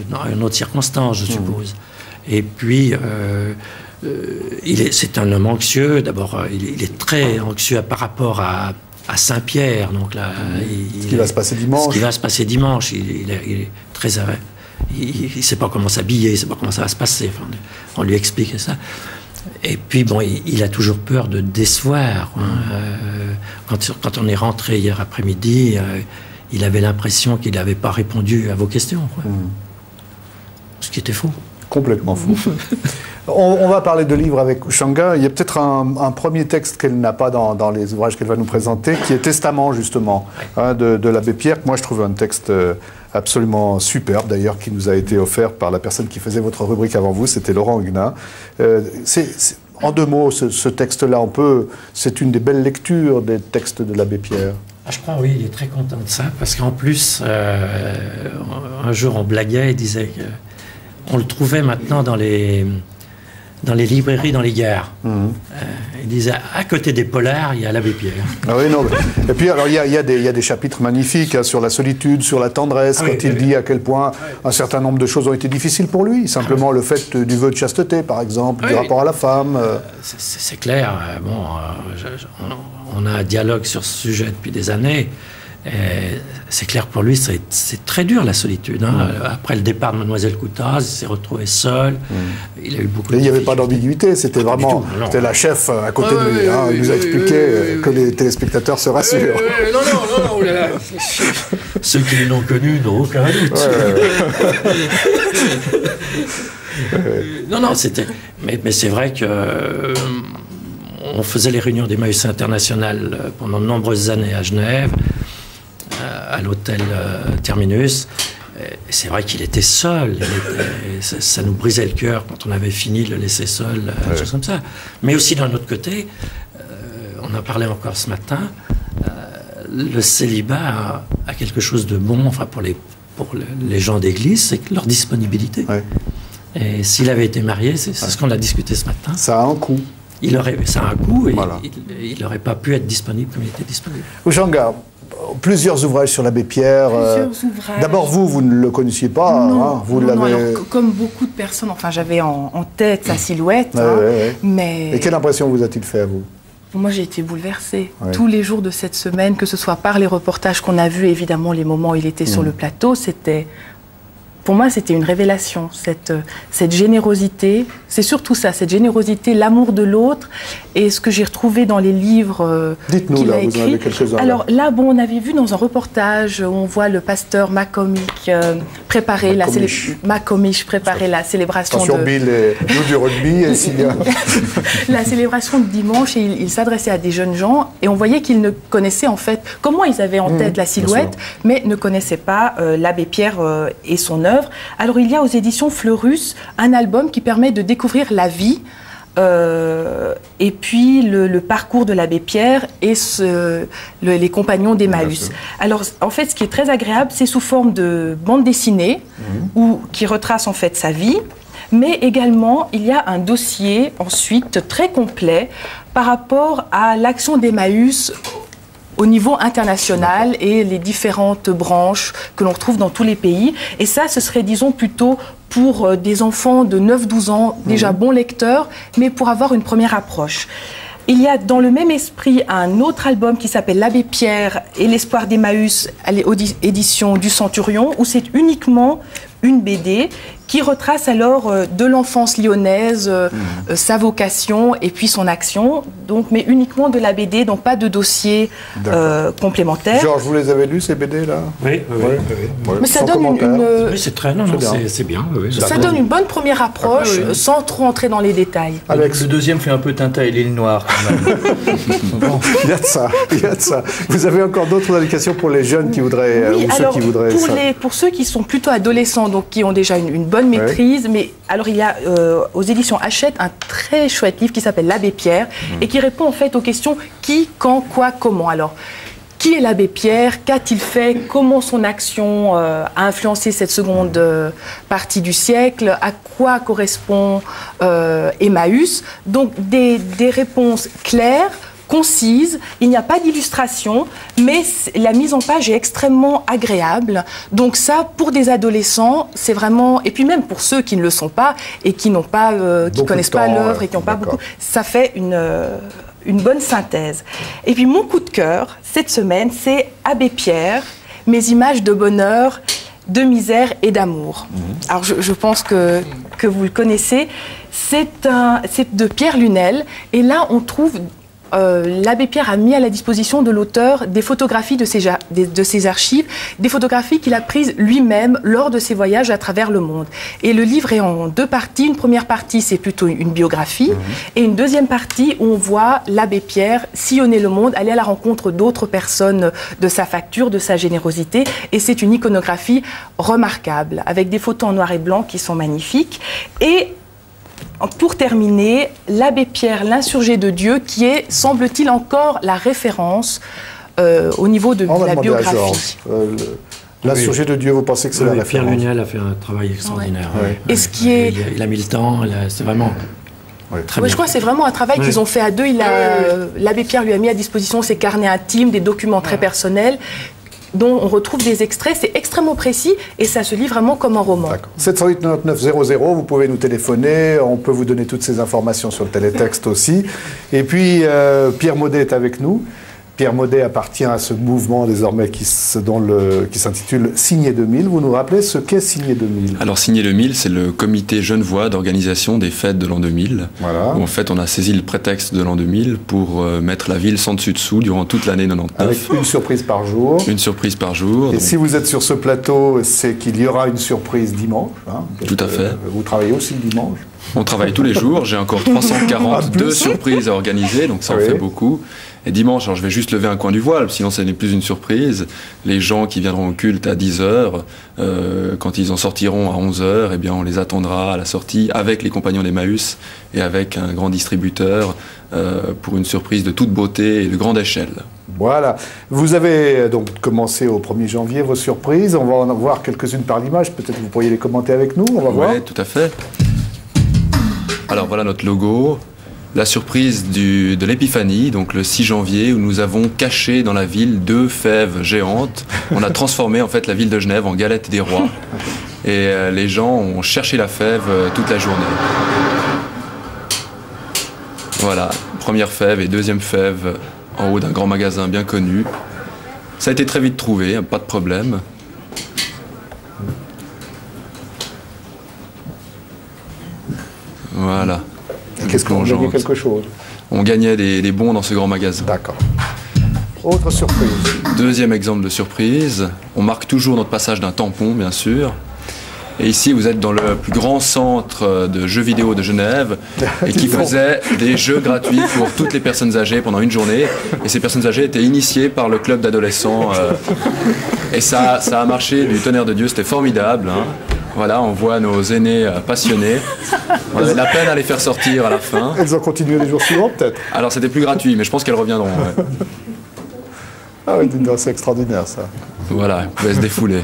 B: dans une autre circonstance, je suppose. Et puis, c'est un homme anxieux. D'abord, il est très anxieux par rapport à Saint-Pierre. Donc là,
A: ce qui va se passer dimanche.
B: Ce qui va se passer dimanche. Il est très... Il ne sait pas comment s'habiller, il ne sait pas comment ça va se passer. Enfin, on lui explique ça. Et puis, il a toujours peur de décevoir. Quand on est rentré hier après-midi, il avait l'impression qu'il n'avait pas répondu à vos questions. Ce qui était faux.
A: Complètement faux. On va parler de livres avec Shanga. Il y a peut-être un premier texte qu'elle n'a pas dans les ouvrages qu'elle va nous présenter, qui est Testament, justement, de l'abbé Pierre. Moi, je trouve un texte absolument superbe, d'ailleurs, qui nous a été offert par la personne qui faisait votre rubrique avant vous, c'était Laurent Huguenin. En 2 mots, ce texte-là, c'est une des belles lectures des textes de l'abbé Pierre.
B: Je crois, oui, il est très content de ça, parce qu'en plus, un jour, on blaguait et disait qu'on le trouvait maintenant dans les librairies, dans les gares. Il disait, à côté des polars, il y a l'abbé Pierre.
A: Ah oui, non. Et puis, alors, il y a des chapitres magnifiques sur la solitude, sur la tendresse, quand il dit à quel point un certain nombre de choses ont été difficiles pour lui. Simplement le fait du vœu de chasteté, par exemple, du rapport à la femme.
B: C'est clair. On a un dialogue sur ce sujet depuis des années. C'est clair pour lui, c'est très dur la solitude. Après le départ de Mademoiselle Coutaz, il s'est retrouvé seul. Il a eu beaucoup de...
A: Il n'y avait pas d'ambiguïté, c'était vraiment... C'était la chef à côté de lui. Il nous a expliqué que les téléspectateurs se rassurent.
B: Non, là. Ceux qui l'ont connu n'ont aucun doute. Non, c'était... Mais c'est vrai que... on faisait les réunions d'Emmaüs International pendant de nombreuses années à Genève, à l'hôtel Terminus. C'est vrai qu'il était seul. Ça nous brisait le cœur quand on avait fini de le laisser seul, des choses comme ça. Mais aussi d'un autre côté, on en parlait encore ce matin, le célibat a quelque chose de bon, enfin pour les gens d'église, c'est leur disponibilité. Et s'il avait été marié, c'est ce qu'on a discuté ce matin.
A: Ça a un coût.
B: Ça a un coût et il n'aurait pas pu être disponible comme il était disponible.
A: Shanga, plusieurs ouvrages sur l'abbé Pierre. D'abord, vous ne le connaissiez pas.
I: Non,
A: non,
I: alors, comme beaucoup de personnes, enfin j'avais en tête sa silhouette. Mais...
A: Et quelle impression vous a-t-il fait à vous?
I: Moi, j'ai été bouleversée. Tous les jours de cette semaine, que ce soit par les reportages qu'on a vus, évidemment, les moments où il était sur le plateau, c'était pour moi, c'était une révélation, cette générosité. C'est surtout ça, cette générosité, l'amour de l'autre, et ce que j'ai retrouvé dans les livres
A: Dites-nous,
I: qu'il
A: là,
I: a
A: vous en avez
I: écrits.
A: quelques-uns.
I: Alors là, bon, on avait vu dans un reportage, où on voit le pasteur McComish préparer la célébration
A: Attention,
I: de...
A: Bill et nous du rugby, et s'il y a...
I: la célébration de dimanche, et il s'adressait à des jeunes gens, et on voyait qu'ils ne connaissaient en fait, comment ils avaient en tête la silhouette, mais ne connaissaient pas l'abbé Pierre et son œuvre. Alors il y a aux éditions Fleurus un album qui permet de découvrir la vie et puis le parcours de l'abbé Pierre et les compagnons d'Emmaüs. Alors en fait, ce qui est très agréable, c'est sous forme de bande dessinée qui retrace en fait sa vie. Mais également, il y a un dossier ensuite très complet par rapport à l'action d'Emmaüs au niveau international et les différentes branches que l'on retrouve dans tous les pays. Et ça, ce serait, disons, plutôt pour des enfants de 9-12 ans, déjà bons lecteurs, mais pour avoir une première approche. Il y a dans le même esprit un autre album qui s'appelle L'Abbé Pierre et l'Espoir d'Emmaüs à l'édition du Centurion, où c'est uniquement une BD qui retrace alors de l'enfance lyonnaise, sa vocation et puis son action, donc, mais uniquement de la BD, donc pas de dossier complémentaire.
A: Georges, vous les avez lus, ces BD là?
G: Oui.
I: Mais ça donne
B: Oui, c'est très... Non, c'est bien. Oui,
I: ça donne une bonne première approche, sans trop entrer dans les détails.
C: Alex. Le deuxième fait un peu Tintin et l'île Noire, quand même.
A: Bon, il y a de ça. Vous avez encore d'autres indications pour les jeunes qui voudraient,
I: oui,
A: ou
I: alors,
A: ceux qui voudraient
I: pour ceux qui sont plutôt adolescents, donc qui ont déjà une bonne maîtrise, mais alors il y a aux éditions Hachette un très chouette livre qui s'appelle L'Abbé Pierre et qui répond en fait aux questions qui, quand, quoi, comment. Alors, qui est l'abbé Pierre? Qu'a-t-il fait? Comment son action a influencé cette seconde partie du siècle? À quoi correspond Emmaüs? Donc des réponses claires, concise, il n'y a pas d'illustration, mais la mise en page est extrêmement agréable. Donc ça, pour des adolescents, c'est vraiment... Et puis même pour ceux qui ne le sont pas et qui n'ont pas, qui connaissent pas l'œuvre et qui n'ont pas beaucoup, ça fait une bonne synthèse. Et puis mon coup de cœur cette semaine, c'est Abbé Pierre, mes images de bonheur, de misère et d'amour. Alors je pense que vous le connaissez. C'est de Pierre Lunel, et là on trouve... l'abbé Pierre a mis à la disposition de l'auteur des photographies de ses archives, des photographies qu'il a prises lui-même lors de ses voyages à travers le monde. Et le livre est en deux parties. Une première partie, c'est plutôt une biographie, et une deuxième partie où on voit l'abbé Pierre sillonner le monde, aller à la rencontre d'autres personnes de sa facture, de sa générosité. Et c'est une iconographie remarquable, avec des photos en noir et blanc qui sont magnifiques. Et pour terminer, l'abbé Pierre, l'insurgé de Dieu, qui est, semble-t-il, encore la référence au niveau de la biographie.
A: L'insurgé de Dieu, vous pensez que c'est la référence?
B: Pierre Lunel a fait un travail extraordinaire.
I: Et ce qui est...
B: il a mis le temps, c'est vraiment... Très bien.
I: Je crois que c'est vraiment un travail qu'ils ont fait à deux. L'abbé Pierre lui a mis à disposition ses carnets intimes, des documents très personnels, dont on retrouve des extraits. C'est extrêmement précis et ça se lit vraiment comme un roman.
A: 708 99 00, vous pouvez nous téléphoner, on peut vous donner toutes ces informations sur le télétexte aussi. Et puis Pierre Maudet est avec nous. Pierre Maudet appartient à ce mouvement désormais qui s'intitule Signé 2000. Vous nous rappelez ce qu'est Signé 2000?
J: Alors Signé 2000, c'est le comité Genevois d'organisation des fêtes de l'an 2000. Voilà. Où en fait on a saisi le prétexte de l'an 2000 pour mettre la ville sans dessus-dessous durant toute l'année 99.
A: Avec une surprise par jour.
J: Une surprise par jour.
A: Et donc... si vous êtes sur ce plateau, c'est qu'il y aura une surprise dimanche. Hein,
J: tout à fait.
A: Vous travaillez aussi le dimanche?
J: On travaille tous les jours. J'ai encore 342 surprises à organiser, donc ça en fait beaucoup. Et dimanche, alors je vais juste lever un coin du voile, sinon ce n'est plus une surprise. Les gens qui viendront au culte à 10h, quand ils en sortiront à 11h, eh bien on les attendra à la sortie avec les compagnons d'Emmaüs et avec un grand distributeur pour une surprise de toute beauté et de grande échelle.
A: Voilà. Vous avez donc commencé au 1er janvier vos surprises. On va en voir quelques-unes par l'image. Peut-être vous pourriez les commenter avec nous. On va voir.
J: Oui, tout à fait. Alors voilà notre logo. La surprise de l'Épiphanie, donc le 6 janvier, où nous avons caché dans la ville 2 fèves géantes. On a transformé en fait la ville de Genève en galette des rois. Et les gens ont cherché la fève toute la journée. Voilà, première fève et deuxième fève en haut d'un grand magasin bien connu. Ça a été très vite trouvé, pas de problème. Voilà.
A: Et qu'est-ce qu'on gagnait quelque chose?
J: On gagnait des bons dans ce grand magasin.
A: D'accord. Autre surprise.
J: Deuxième exemple de surprise. On marque toujours notre passage d'un tampon, bien sûr. Et ici, vous êtes dans le plus grand centre de jeux vidéo de Genève et qui faisait des jeux gratuits pour toutes les personnes âgées pendant une journée. Et ces personnes âgées étaient initiées par le club d'adolescents. Et ça a marché du tonnerre de Dieu, c'était formidable. Hein. Voilà, on voit nos aînés passionnés. On avait la peine à les faire sortir à la fin.
A: Elles ont continué les jours suivants, peut-être?
J: Alors, c'était plus gratuit, mais je pense qu'elles reviendront. Ouais.
A: Ah oui, c'est extraordinaire, ça.
J: Voilà, elles pouvaient se défouler.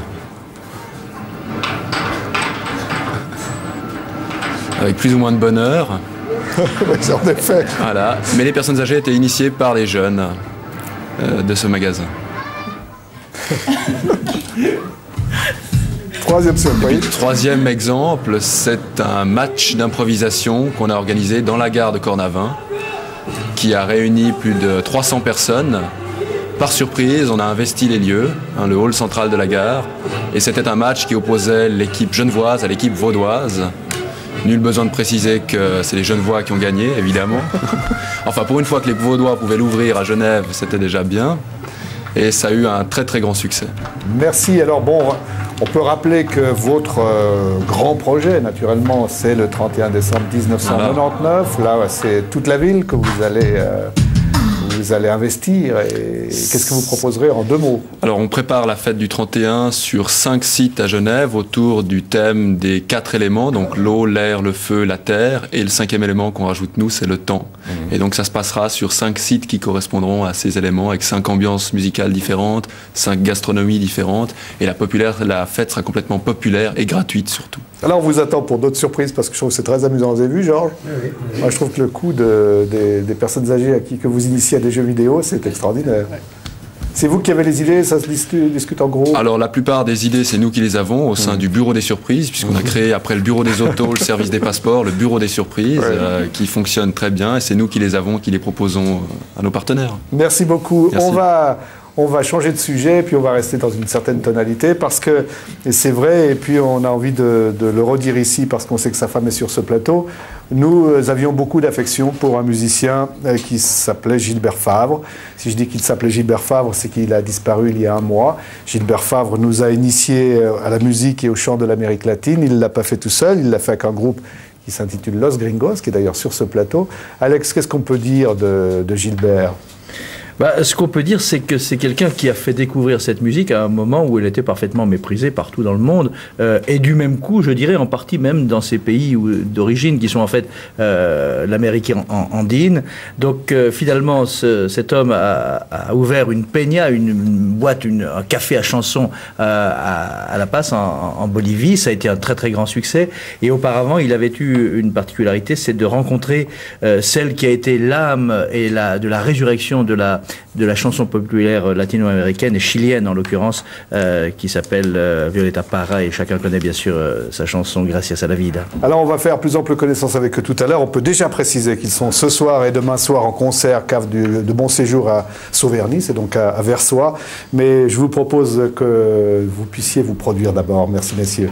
J: Avec plus ou moins de bonheur.
A: En effet.
J: Voilà. Mais les personnes âgées étaient initiées par les jeunes de ce magasin.
A: Troisième surprise.
J: Troisième exemple, c'est un match d'improvisation qu'on a organisé dans la gare de Cornavin, qui a réuni plus de 300 personnes. Par surprise, on a investi les lieux, le hall central de la gare, et c'était un match qui opposait l'équipe genevoise à l'équipe vaudoise. Nul besoin de préciser que c'est les Genevois qui ont gagné, évidemment. Enfin, pour une fois que les Vaudois pouvaient l'ouvrir à Genève, c'était déjà bien. Et ça a eu un très très grand succès.
A: Merci. Alors bon, on peut rappeler que votre grand projet, naturellement, c'est le 31 décembre 1999. Là, c'est toute la ville que vous allez investir. Et qu'est-ce que vous proposerez en 2 mots?
J: Alors, on prépare la fête du 31 sur 5 sites à Genève autour du thème des 4 éléments, donc l'eau, l'air, le feu, la terre. Et le 5e élément qu'on rajoute nous, c'est le temps. Et donc, ça se passera sur 5 sites qui correspondront à ces éléments, avec 5 ambiances musicales différentes, 5 gastronomies différentes. Et la fête sera complètement populaire et gratuite surtout.
A: Alors, on vous attend pour d'autres surprises, parce que je trouve que c'est très amusant. Vous avez vu, Georges? Oui. Moi, je trouve que le coup des personnes âgées que vous initiez à des jeux vidéo, c'est extraordinaire. Ouais. C'est vous qui avez les idées, ça se discute en gros?
J: Alors, la plupart des idées, c'est nous qui les avons au sein du bureau des surprises, puisqu'on a créé, après le bureau des autos, le service des passeports, le bureau des surprises, qui fonctionne très bien, et c'est nous qui les avons, qui les proposons à nos partenaires.
A: Merci beaucoup. Merci. On va changer de sujet, puis on va rester dans une certaine tonalité, parce que c'est vrai, et puis on a envie de le redire ici, parce qu'on sait que sa femme est sur ce plateau. Nous avions beaucoup d'affection pour un musicien qui s'appelait Gilbert Favre. Si je dis qu'il s'appelait Gilbert Favre, c'est qu'il a disparu il y a 1 mois. Gilbert Favre nous a initiés à la musique et au chant de l'Amérique latine. Il ne l'a pas fait tout seul, il l'a fait avec un groupe qui s'intitule Los Gringos, qui est d'ailleurs sur ce plateau. Alex, qu'est-ce qu'on peut dire de Gilbert ?
C: Ce qu'on peut dire, c'est que c'est quelqu'un qui a fait découvrir cette musique à un moment où elle était parfaitement méprisée partout dans le monde, et du même coup, je dirais, en partie même dans ces pays d'origine qui sont en fait l'Amérique andine. Donc finalement, cet homme a ouvert une peña, une boîte, un café à chansons à La Paz, en Bolivie. Ça a été un très très grand succès. Et auparavant, il avait eu une particularité, c'est de rencontrer celle qui a été l'âme et de la résurrection de la chanson populaire latino-américaine et chilienne en l'occurrence, qui s'appelle Violeta Parra, et chacun connaît bien sûr sa chanson Gracias a la vida.
A: Alors on va faire plus ample connaissance avec eux tout à l'heure. On peut déjà préciser qu'ils sont ce soir et demain soir en concert cave de Bon Séjour à Sauverny, c'est donc à Versoix. Mais je vous propose que vous puissiez vous produire d'abord. Merci messieurs.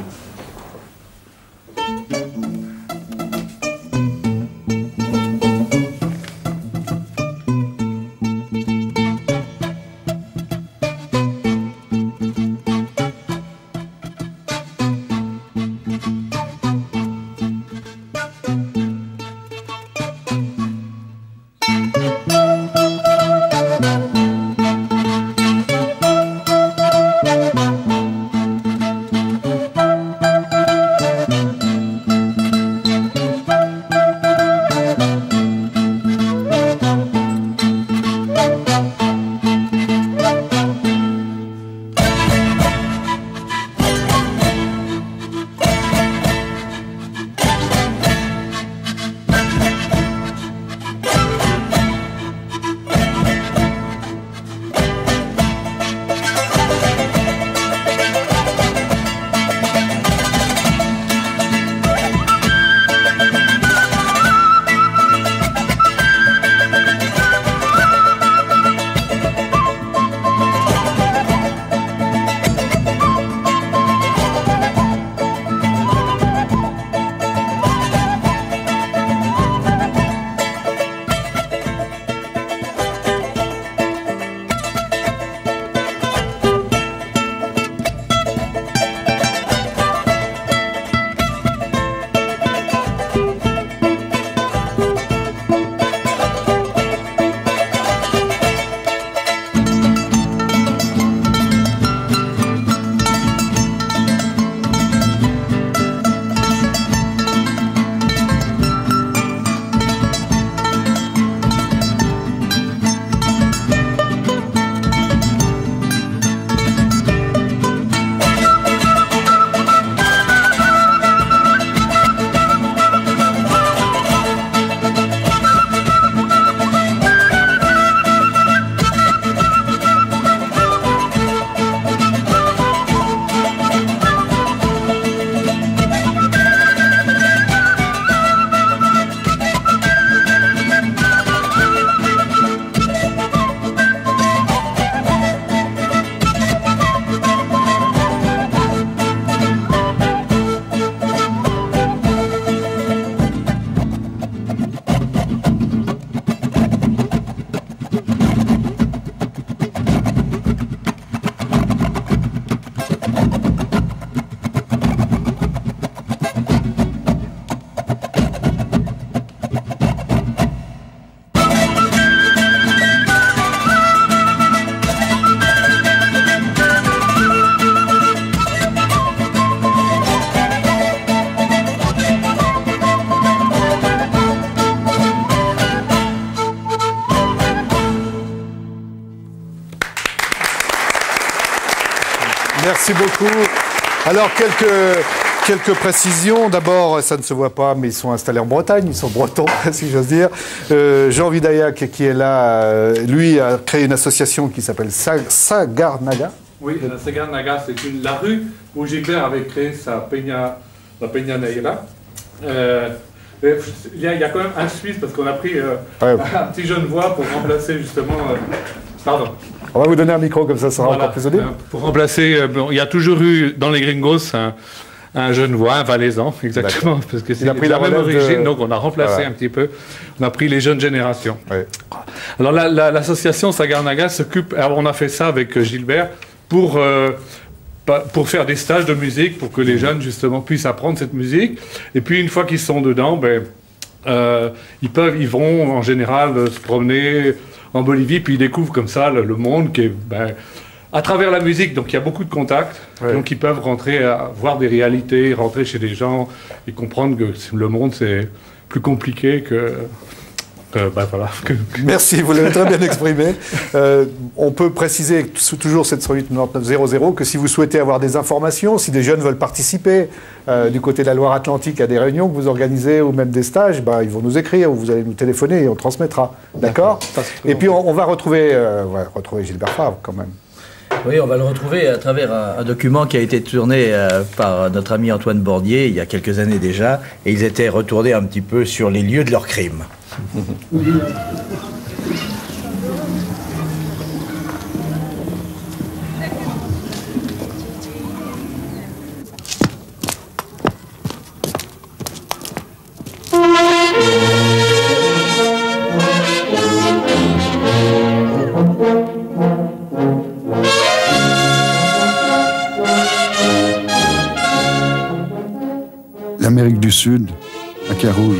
A: Merci beaucoup. Alors, quelques précisions. D'abord, ça ne se voit pas, mais ils sont installés en Bretagne, ils sont bretons, si j'ose dire. Jean Vidaillac, qui est là, lui a créé une association qui s'appelle Sagarnaga.
K: Oui, la Sagarnaga, c'est la rue où Gilbert avait créé la Peña Negra. Il y a quand même un Suisse, parce qu'on a pris un petit Genevois pour remplacer justement... pardon.
A: On va vous donner un micro, comme ça sera encore plus audible.
K: Pour remplacer, il y a toujours eu dans les Gringos un Genevois, un Valaisan, exactement, parce que c'est la même origine, donc on a remplacé un petit peu, on a pris les jeunes générations. Oui. Alors l'association Sagarnaga s'occupe, alors on a fait ça avec Gilbert pour faire des stages de musique, pour que les jeunes justement puissent apprendre cette musique, et puis une fois qu'ils sont dedans, ils vont en général se promener en Bolivie, puis ils découvrent comme ça le monde qui est à travers la musique, donc il y a beaucoup de contacts, donc ils peuvent rentrer à voir des réalités, rentrer chez des gens et comprendre que le monde c'est plus compliqué que voilà.
A: Merci, vous l'avez très bien exprimé. On peut préciser, toujours 708 99 00, que si vous souhaitez avoir des informations, si des jeunes veulent participer du côté de la Loire-Atlantique à des réunions que vous organisez ou même des stages, ils vont nous écrire ou vous allez nous téléphoner et on transmettra. D'accord. Et puis on va retrouver Gilbert Favre quand même.
C: Oui, on va le retrouver à travers un document qui a été tourné par notre ami Antoine Bordier il y a quelques années déjà, et ils étaient retournés un petit peu sur les lieux de leurs crimes.
L: L'Amérique du Sud, à Carouge,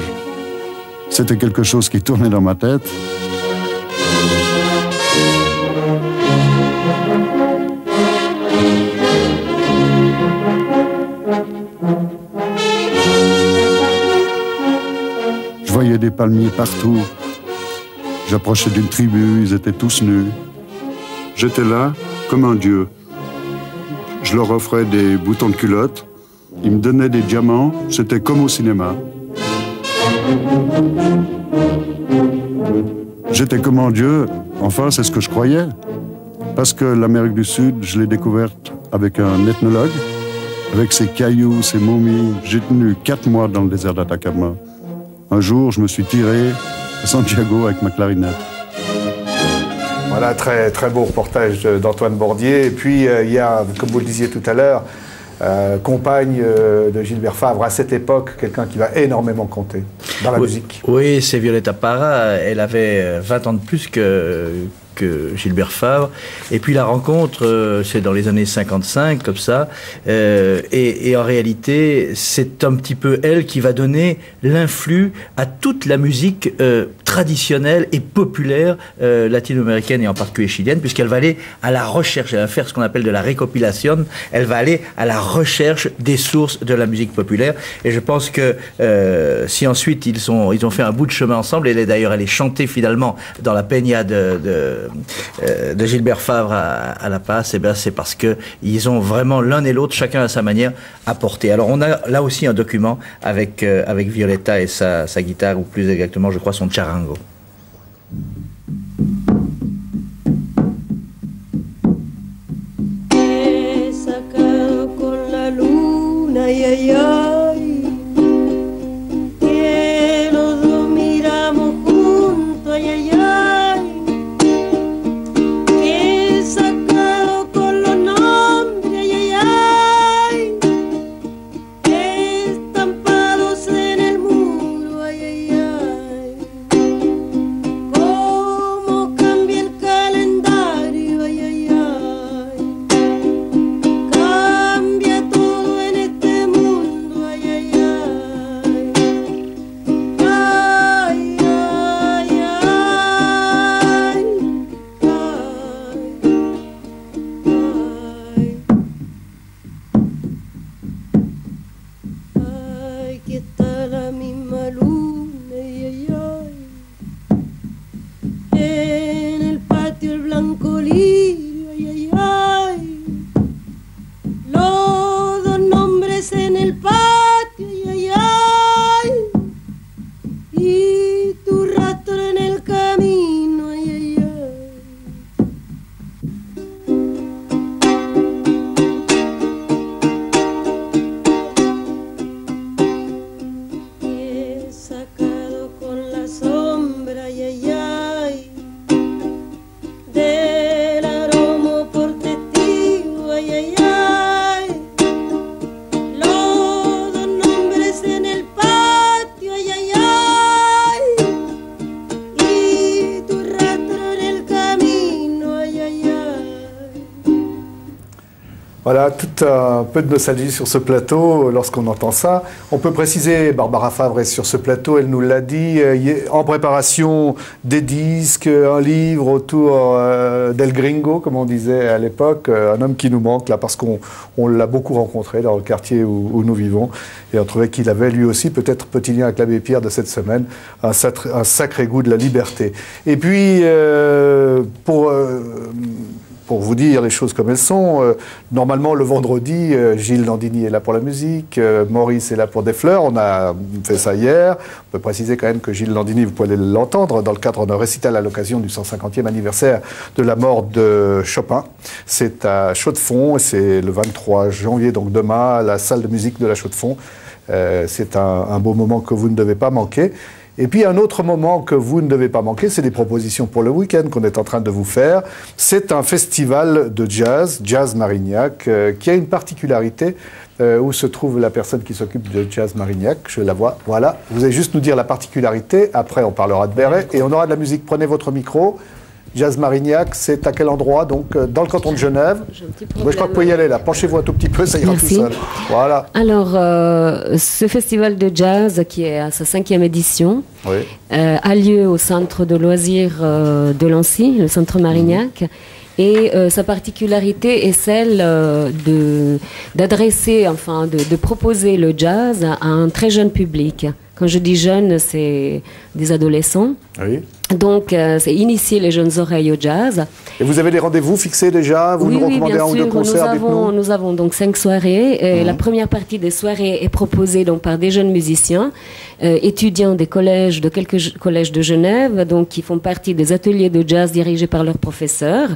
L: c'était quelque chose qui tournait dans ma tête. Je voyais des palmiers partout. J'approchais d'une tribu, ils étaient tous nus. J'étais là comme un dieu. Je leur offrais des boutons de culotte. Ils me donnaient des diamants. C'était comme au cinéma. J'étais comme un dieu, enfin c'est ce que je croyais, parce que l'Amérique du Sud, je l'ai découverte avec un ethnologue, avec ses cailloux, ses momies. J'ai tenu 4 mois dans le désert d'Atacama. Un jour, je me suis tiré à Santiago avec ma clarinette.
A: Voilà, très, très beau reportage d'Antoine Bordier. Et puis, il y a, comme vous le disiez tout à l'heure, compagne de Gilbert Favre à cette époque, quelqu'un qui va énormément compter dans la musique.
C: Oui, c'est Violeta Parra. Elle avait 20 ans de plus que Gilbert Favre. Et puis la rencontre, c'est dans les années 55, comme ça. Et en réalité, c'est un petit peu elle qui va donner l'influx à toute la musique traditionnelle et populaire latino-américaine et en particulier chilienne, puisqu'elle va aller à la recherche, elle va faire ce qu'on appelle de la récompilation, elle va aller à la recherche des sources de la musique populaire. Et je pense que si ensuite ils ont fait un bout de chemin ensemble, elle est d'ailleurs allée chanter finalement dans la Peña de Gilbert Favre à La Paz, et bien c'est parce qu'ils ont vraiment l'un et l'autre, chacun à sa manière, apporté. Alors on a là aussi un document avec Violeta et sa guitare, ou plus exactement, je crois, son charango.
A: Voilà, tout un peu de nostalgie sur ce plateau lorsqu'on entend ça. On peut préciser, Barbara Favre est sur ce plateau, elle nous l'a dit, en préparation des disques, un livre autour d'El Gringo, comme on disait à l'époque, un homme qui nous manque là parce qu'on l'a beaucoup rencontré dans le quartier où nous vivons et on trouvait qu'il avait lui aussi, peut-être petit lien avec l'abbé Pierre de cette semaine, un sacré goût de la liberté. Et puis, pour vous dire les choses comme elles sont, normalement le vendredi, Gilles Landini est là pour la musique, Maurice est là pour des fleurs, on a fait ça hier. On peut préciser quand même que Gilles Landini, vous pouvez l'entendre dans le cadre d'un récital à l'occasion du 150e anniversaire de la mort de Chopin. C'est à Chaux-de-Fonds, c'est le 23 janvier, donc demain, à la salle de musique de la Chaux-de-Fonds. C'est un beau moment que vous ne devez pas manquer. Et puis un autre moment que vous ne devez pas manquer, c'est des propositions pour le week-end qu'on est en train de vous faire. C'est un festival de jazz, Jazz Marignac, qui a une particularité où se trouve la personne qui s'occupe de Jazz Marignac. Je la vois, voilà. Vous allez juste nous dire la particularité, après on parlera de Béret et on aura de la musique. Prenez votre micro. Jazz Marignac, c'est à quel endroit? Donc, dans le canton de Genève. Moi, je crois que vous pouvez y aller là. Penchez-vous un tout petit peu, ça ira tout seul. Voilà.
M: Alors, ce festival de jazz, qui est à sa 5e édition, a lieu au centre de loisirs de Lancy, le centre Marignac. Et sa particularité est celle d'adresser, enfin, de proposer le jazz à un très jeune public. Quand je dis jeune, c'est des adolescents. Oui. Donc, c'est initier les jeunes oreilles au jazz.
A: Et vous avez des rendez-vous fixés déjà? Vous nous recommandez un ou deux concerts?
M: Nous avons donc 5 soirées. Et la première partie des soirées est proposée donc par des jeunes musiciens, étudiants des collèges, de quelques collèges de Genève, donc qui font partie des ateliers de jazz dirigés par leurs professeurs,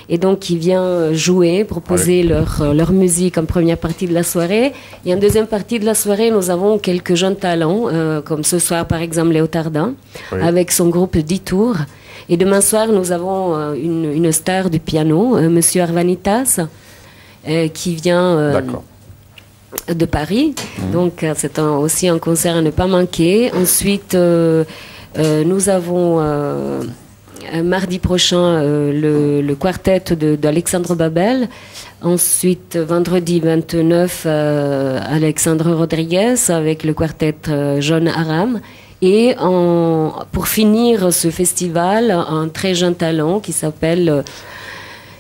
M: et donc qui viennent jouer, proposer leur musique en première partie de la soirée. Et en deuxième partie de la soirée, nous avons quelques jeunes talents, comme ce soir par exemple Léo Tardin, avec son groupe 10 tours. Et demain soir, nous avons une star du piano, Monsieur Arvanitas, qui vient de Paris. Donc, c'est aussi un concert à ne pas manquer. Ensuite, nous avons mardi prochain le quartet d'Alexandre Babel. Ensuite, vendredi 29, Alexandre Rodriguez avec le quartet John Aram. Et pour finir ce festival, un très jeune talent qui s'appelle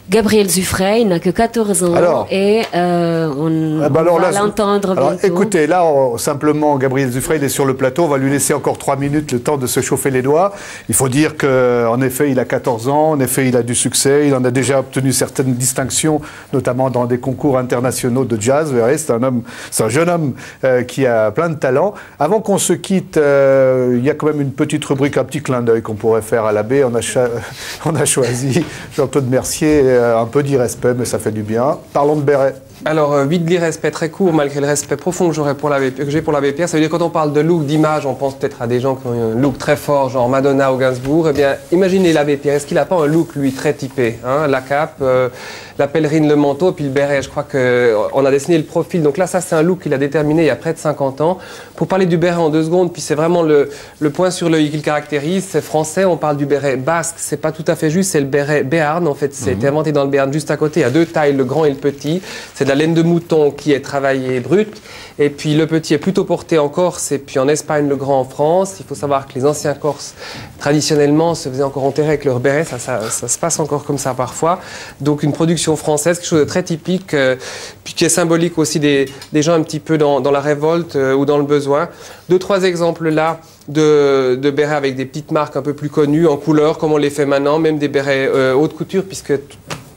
M: Gabriel Zuffray, il n'a que 14 ans. Alors, et on va l'entendre bientôt.
A: Écoutez, là, simplement, Gabriel Zuffray, il est sur le plateau. On va lui laisser encore 3 minutes le temps de se chauffer les doigts. Il faut dire qu'en effet, il a 14 ans. En effet, il a du succès. Il en a déjà obtenu certaines distinctions, notamment dans des concours internationaux de jazz. Vous verrez, c'est un jeune homme qui a plein de talent. Avant qu'on se quitte, il y a quand même une petite rubrique, un petit clin d'œil qu'on pourrait faire à l'abbé. On a choisi Jean-Claude Mercier. Un peu d'irrespect, mais ça fait du bien. Parlons de Béret.
N: Alors, 8 de l'irrespect très court, malgré le respect profond que j'ai pour l'abbé Pierre. Ça veut dire, quand on parle de look, d'image, on pense peut-être à des gens qui ont un look très fort, genre Madonna ou Gainsbourg. Eh bien, imaginez l'abbé Pierre. Est-ce qu'il n'a pas un look, lui, très typé, hein? La cape, la pèlerine, le manteau, puis le béret. Je crois qu'on a dessiné le profil. Donc là, ça, c'est un look qu'il a déterminé il y a près de 50 ans. Pour parler du béret en 2 secondes, puis c'est vraiment le point sur l'œil qui le caractérise. C'est français, on parle du béret basque. C'est pas tout à fait juste, c'est le béret béarn. En fait, c'est inventé dans le Béarn juste à côté. Il y a 2 tailles, le grand et le petit. C'est de la laine de mouton qui est travaillée brute. Et puis le petit est plutôt porté en Corse et puis en Espagne, le grand en France. Il faut savoir que les anciens Corses, traditionnellement, se faisaient encore enterrer avec leur béret. Ça se passe encore comme ça parfois. Donc une production française, quelque chose de très typique, puis qui est symbolique aussi des gens un petit peu dans la révolte ou dans le besoin. 2-3 exemples là de bérets avec des petites marques un peu plus connues, en couleur, comme on les fait maintenant, même des bérets haute couture, puisque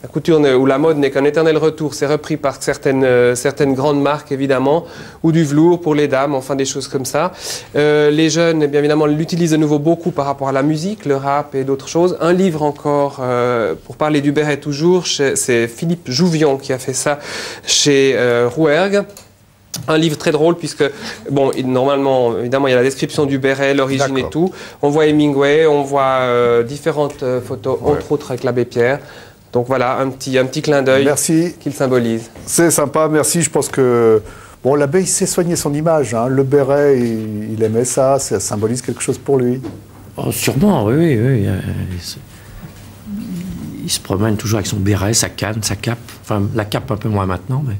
N: la couture ou la mode n'est qu'un éternel retour. C'est repris par certaines grandes marques, évidemment, ou du velours pour les dames, enfin des choses comme ça. Les jeunes, bien évidemment, l'utilisent de nouveau beaucoup par rapport à la musique, le rap et d'autres choses. Un livre encore, pour parler du béret toujours, c'est Philippe Jouvion qui a fait ça chez Rouergue. Un livre très drôle puisque, bon, normalement, évidemment, il y a la description du béret, l'origine et tout. On voit Hemingway, on voit différentes photos, entre autres avec l'abbé Pierre. Donc voilà, un petit clin d'œil qu'il symbolise. C'est sympa, merci. Je pense que bon, l'abbé, il sait soigner son image. Hein. Le béret, il aimait ça, ça symbolise quelque chose pour lui.
B: Oh, sûrement, oui. il se promène toujours avec son béret, sa canne, sa cape. Enfin, la cape un peu moins maintenant, mais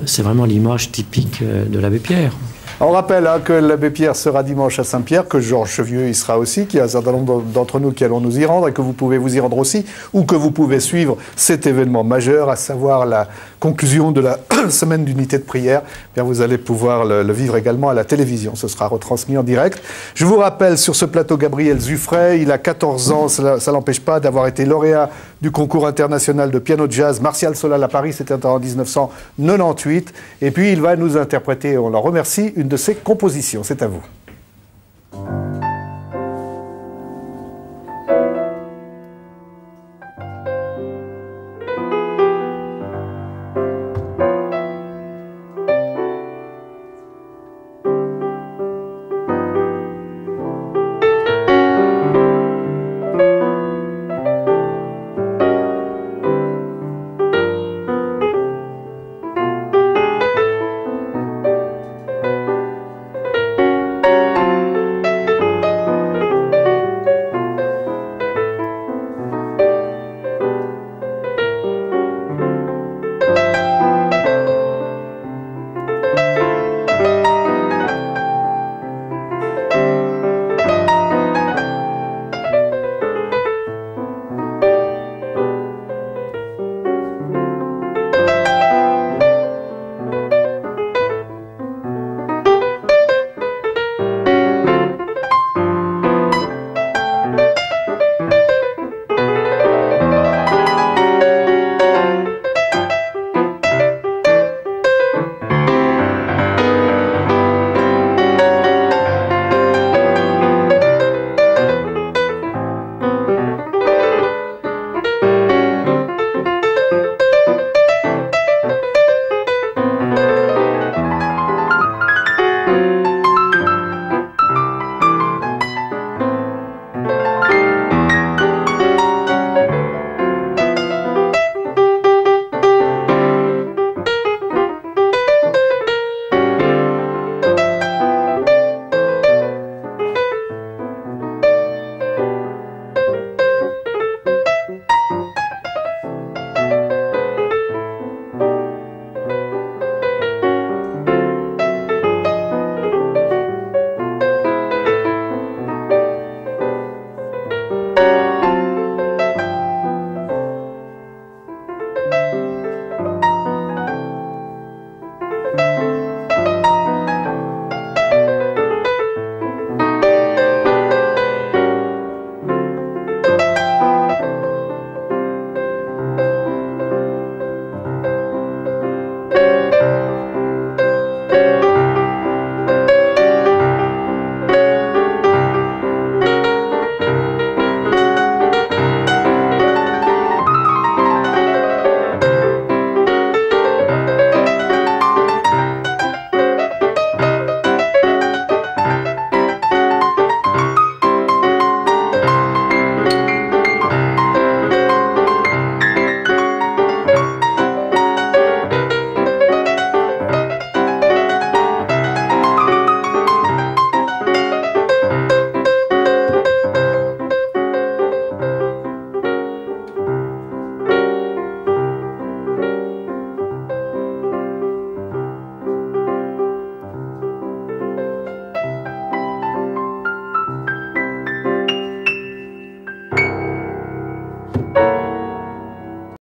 B: c'est vraiment l'image typique de l'abbé Pierre.
A: On rappelle que l'abbé Pierre sera dimanche à Saint-Pierre, que Georges Chevieux y sera aussi, qu'il y a un certain nombre d'entre nous qui allons nous y rendre et que vous pouvez vous y rendre aussi, ou que vous pouvez suivre cet événement majeur, à savoir la conclusion de la semaine d'unité de prière. Bien, vous allez pouvoir le vivre également à la télévision. Ce sera retransmis en direct. Je vous rappelle sur ce plateau Gabriel Zuffray, il a 14 ans, ça l'empêche pas d'avoir été lauréat du concours international de piano jazz Martial Solal à Paris, c'était en 1998. Et puis il va nous interpréter, on l'en remercie, une de ses compositions. C'est à vous.